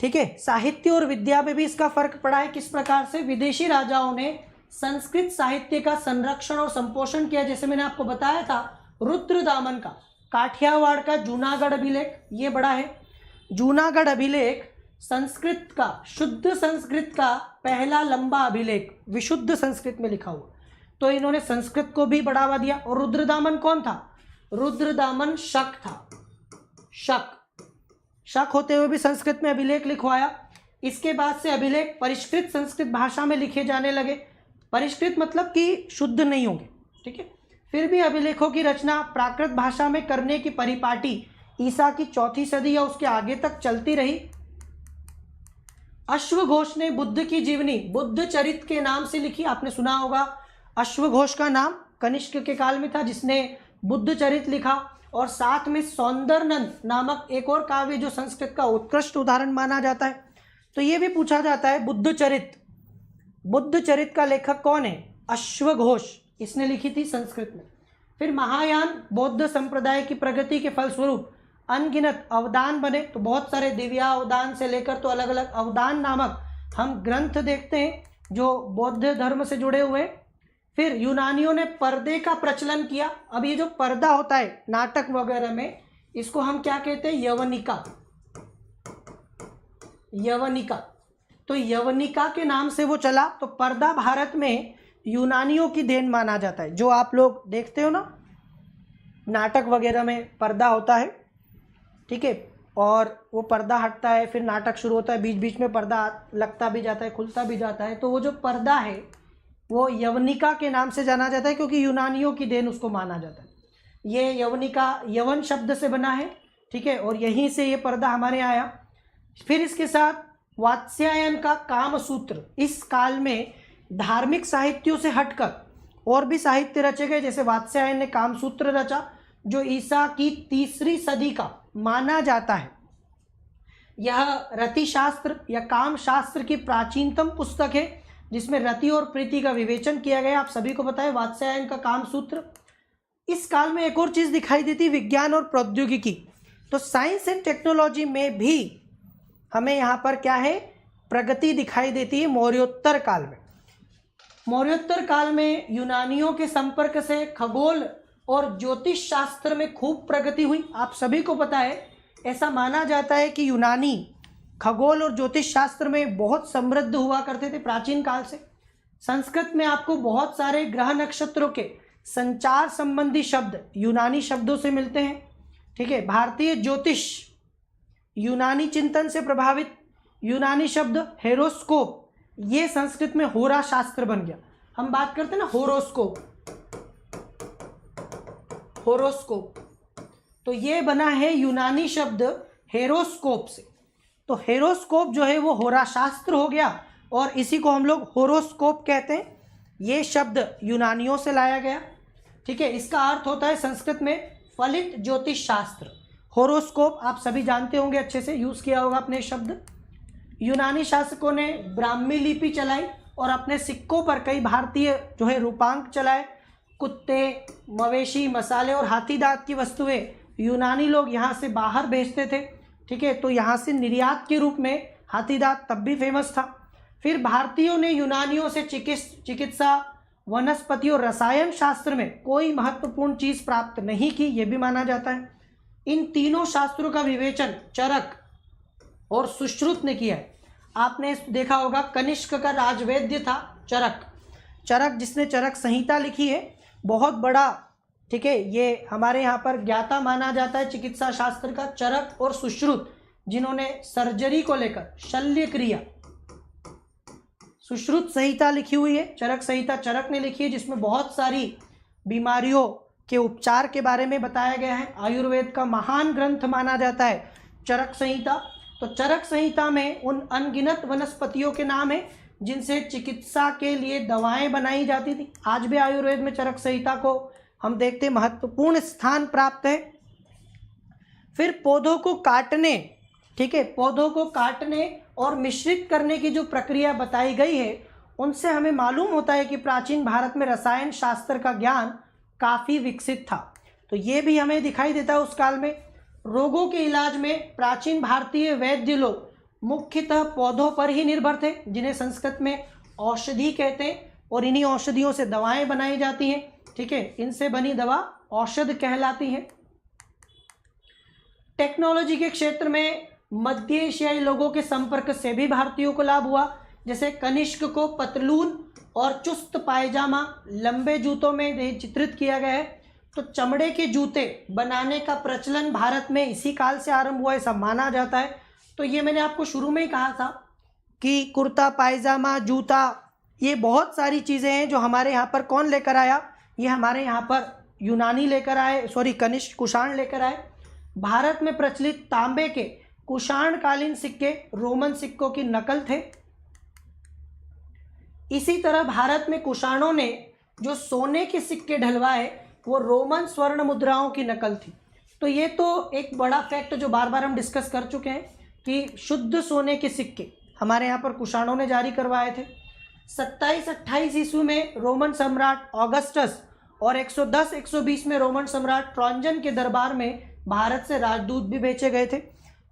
ठीक है, साहित्य और विद्या में भी इसका फर्क पड़ा है। किस प्रकार से विदेशी राजाओं ने संस्कृत साहित्य का संरक्षण और संपोषण किया, जैसे मैंने आपको बताया था रुद्रदामन का काठियावाड़ का जूनागढ़ अभिलेख, ये बड़ा है। जूनागढ़ अभिलेख संस्कृत का, शुद्ध संस्कृत का पहला लंबा अभिलेख, विशुद्ध संस्कृत में लिखा हुआ। तो इन्होंने संस्कृत को भी बढ़ावा दिया। और रुद्रदामन कौन था? रुद्रदामन शक था। शक होते हुए भी संस्कृत में अभिलेख लिखवाया। इसके बाद से अभिलेख परिष्कृत संस्कृत भाषा में लिखे जाने लगे। परिष्कृत मतलब कि शुद्ध नहीं होंगे। ठीक है, फिर भी अभिलेखों की रचना प्राकृत भाषा में करने की परिपाटी ईसा की 4वीं सदी या उसके आगे तक चलती रही। अश्वघोष ने बुद्ध की जीवनी बुद्ध चरित के नाम से लिखी। आपने सुना होगा, अश्वघोष का नाम कनिष्क के काल में था जिसने बुद्ध चरित लिखा। और साथ में सौंदरनंद नामक एक और काव्य जो संस्कृत का उत्कृष्ट उदाहरण माना जाता है। तो ये भी पूछा जाता है बुद्ध चरित का लेखक कौन है? अश्वघोष, इसने लिखी थी संस्कृत में। फिर महायान बौद्ध संप्रदाय की प्रगति के फलस्वरूप अनगिनत अवदान बने, तो बहुत सारे दिव्या अवदान से लेकर तो अलग अलग अवदान नामक हम ग्रंथ देखते हैं जो बौद्ध धर्म से जुड़े हुए हैं। फिर यूनानियों ने पर्दे का प्रचलन किया। अब ये जो पर्दा होता है नाटक वगैरह में, इसको हम क्या कहते हैं? यवनिका। तो यवनिका के नाम से वो चला। तो पर्दा भारत में यूनानियों की देन माना जाता है। जो आप लोग देखते हो ना नाटक वगैरह में पर्दा होता है, ठीक है, और वो पर्दा हटता है, फिर नाटक शुरू होता है, बीच बीच में पर्दा लगता भी जाता है, खुलता भी जाता है। तो वो जो पर्दा है वो यवनिका के नाम से जाना जाता है, क्योंकि यूनानियों की देन उसको माना जाता है। ये यवनिका यवन शब्द से बना है, ठीक है, और यहीं से ये पर्दा हमारे यहाँ आया। फिर इसके साथ वात्स्यायन का कामसूत्र, इस काल में धार्मिक साहित्यों से हटकर और भी साहित्य रचे गए। जैसे वात्स्यायन ने कामसूत्र रचा जो ईसा की 3री सदी का माना जाता है। यह रति शास्त्र या काम शास्त्र की प्राचीनतम पुस्तक है जिसमें रति और प्रीति का विवेचन किया गया। आप सभी को पता है वात्स्यायन का कामसूत्र। इस काल में एक और चीज़ दिखाई देती, विज्ञान और प्रौद्योगिकी। तो साइंस एंड टेक्नोलॉजी में भी हमें यहाँ पर क्या है? प्रगति दिखाई देती है मौर्योत्तर काल में। मौर्योत्तर काल में यूनानियों के संपर्क से खगोल और ज्योतिष शास्त्र में खूब प्रगति हुई। आप सभी को पता है, ऐसा माना जाता है कि यूनानी खगोल और ज्योतिष शास्त्र में बहुत समृद्ध हुआ करते थे प्राचीन काल से। संस्कृत में आपको बहुत सारे ग्रह नक्षत्रों के संचार संबंधी शब्द यूनानी शब्दों से मिलते हैं, ठीक है। भारतीय ज्योतिष यूनानी चिंतन से प्रभावित। यूनानी शब्द हेरोस्कोप, ये संस्कृत में होरा शास्त्र बन गया। हम बात करते हैं ना होरोस्कोप, तो ये बना है यूनानी शब्द हेरोस्कोप से। तो हेरोस्कोप जो है वो होरा शास्त्र हो गया और इसी को हम लोग होरोस्कोप कहते हैं। ये शब्द यूनानियों से लाया गया, ठीक है। इसका अर्थ होता है संस्कृत में फलित ज्योतिष शास्त्र। होरोस्कोप आप सभी जानते होंगे, अच्छे से यूज़ किया होगा अपने शब्द। यूनानी शासकों ने ब्राह्मी लिपि चलाई और अपने सिक्कों पर कई भारतीय जो है रूपांक चलाए। कुत्ते, मवेशी, मसाले और हाथी दांत की वस्तुएं यूनानी लोग यहाँ से बाहर भेजते थे, ठीक है। तो यहाँ से निर्यात के रूप में हाथी दांत तब भी फेमस था। फिर भारतीयों ने यूनानियों से चिकित्सा, वनस्पति और रसायन शास्त्र में कोई महत्वपूर्ण चीज़ प्राप्त नहीं की, ये भी माना जाता है। इन तीनों शास्त्रों का विवेचन चरक और सुश्रुत ने किया है। आपने देखा होगा कनिष्क का राजवैद्य था चरक, जिसने चरक संहिता लिखी है, बहुत बड़ा, ठीक है। ये हमारे यहाँ पर ज्ञाता माना जाता है चिकित्सा शास्त्र का चरक और सुश्रुत, जिन्होंने सर्जरी को लेकर शल्य क्रिया सुश्रुत संहिता लिखी हुई है। चरक संहिता चरक ने लिखी है, जिसमें बहुत सारी बीमारियों के उपचार के बारे में बताया गया है। आयुर्वेद का महान ग्रंथ माना जाता है चरक संहिता। तो चरक संहिता में उन अनगिनत वनस्पतियों के नाम हैं जिनसे चिकित्सा के लिए दवाएं बनाई जाती थी। आज भी आयुर्वेद में चरक संहिता को हम देखते महत्वपूर्ण स्थान प्राप्त है। फिर पौधों को काटने, ठीक है, पौधों को काटने और मिश्रित करने की जो प्रक्रिया बताई गई है, उनसे हमें मालूम होता है कि प्राचीन भारत में रसायन शास्त्र का ज्ञान काफ़ी विकसित था। तो ये भी हमें दिखाई देता है उस काल में। रोगों के इलाज में प्राचीन भारतीय वैद्य लोग मुख्यतः पौधों पर ही निर्भर थे, जिन्हें संस्कृत में औषधि कहते हैं, और इन्हीं औषधियों से दवाएं बनाई जाती हैं, ठीक है। इनसे बनी दवा औषध कहलाती है। टेक्नोलॉजी के क्षेत्र में मध्य एशियाई लोगों के संपर्क से भी भारतीयों को लाभ हुआ। जैसे कनिष्क को पतलून और चुस्त पायजामा लंबे जूतों में चित्रित किया गया है। तो चमड़े के जूते बनाने का प्रचलन भारत में इसी काल से आरंभ हुआ, ऐसा माना जाता है। तो ये मैंने आपको शुरू में ही कहा था कि कुर्ता पायजामा, जूता, ये बहुत सारी चीज़ें हैं जो हमारे यहाँ पर कौन लेकर आया? ये हमारे यहाँ पर यूनानी लेकर आए, कनिष्क कुषाण लेकर आए। भारत में प्रचलित तांबे के कुषाणकालीन सिक्के रोमन सिक्कों की नकल थे। इसी तरह भारत में कुषाणों ने जो सोने के सिक्के ढलवाए वो रोमन स्वर्ण मुद्राओं की नकल थी। तो ये तो एक बड़ा फैक्ट जो बार बार हम डिस्कस कर चुके हैं कि शुद्ध सोने के सिक्के हमारे यहाँ पर कुषाणों ने जारी करवाए थे। 27-28 ईस्वी में रोमन सम्राट ऑगस्टस और 110-120 में रोमन सम्राट ट्रांजन के दरबार में भारत से राजदूत भी भेजे गए थे।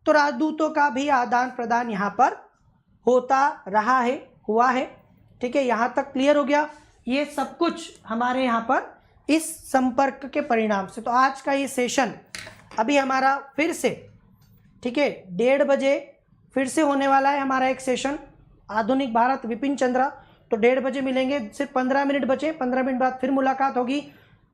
तो राजदूतों का भी आदान प्रदान यहाँ पर होता रहा है, हुआ है। ठीक है, यहाँ तक क्लियर हो गया। ये सब कुछ हमारे यहाँ पर इस संपर्क के परिणाम से। तो आज का ये सेशन अभी हमारा फिर से, ठीक है, 1:30 बजे फिर से होने वाला है हमारा एक सेशन आधुनिक भारत विपिन चंद्रा। तो 1:30 बजे मिलेंगे, सिर्फ 15 मिनट बचे, 15 मिनट बाद फिर मुलाकात होगी।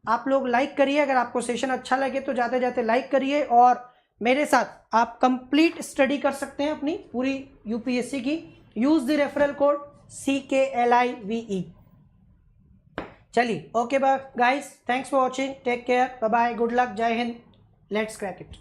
आप लोग लाइक करिए, अगर आपको सेशन अच्छा लगे तो जाते जाते लाइक करिए, और मेरे साथ आप कंप्लीट स्टडी कर सकते हैं अपनी पूरी यूपीएससी की। Use the referral code CKLIVE। चलिए, okay guys, thanks for watching, take care, bye bye, good luck, Jai Hind, let's crack it.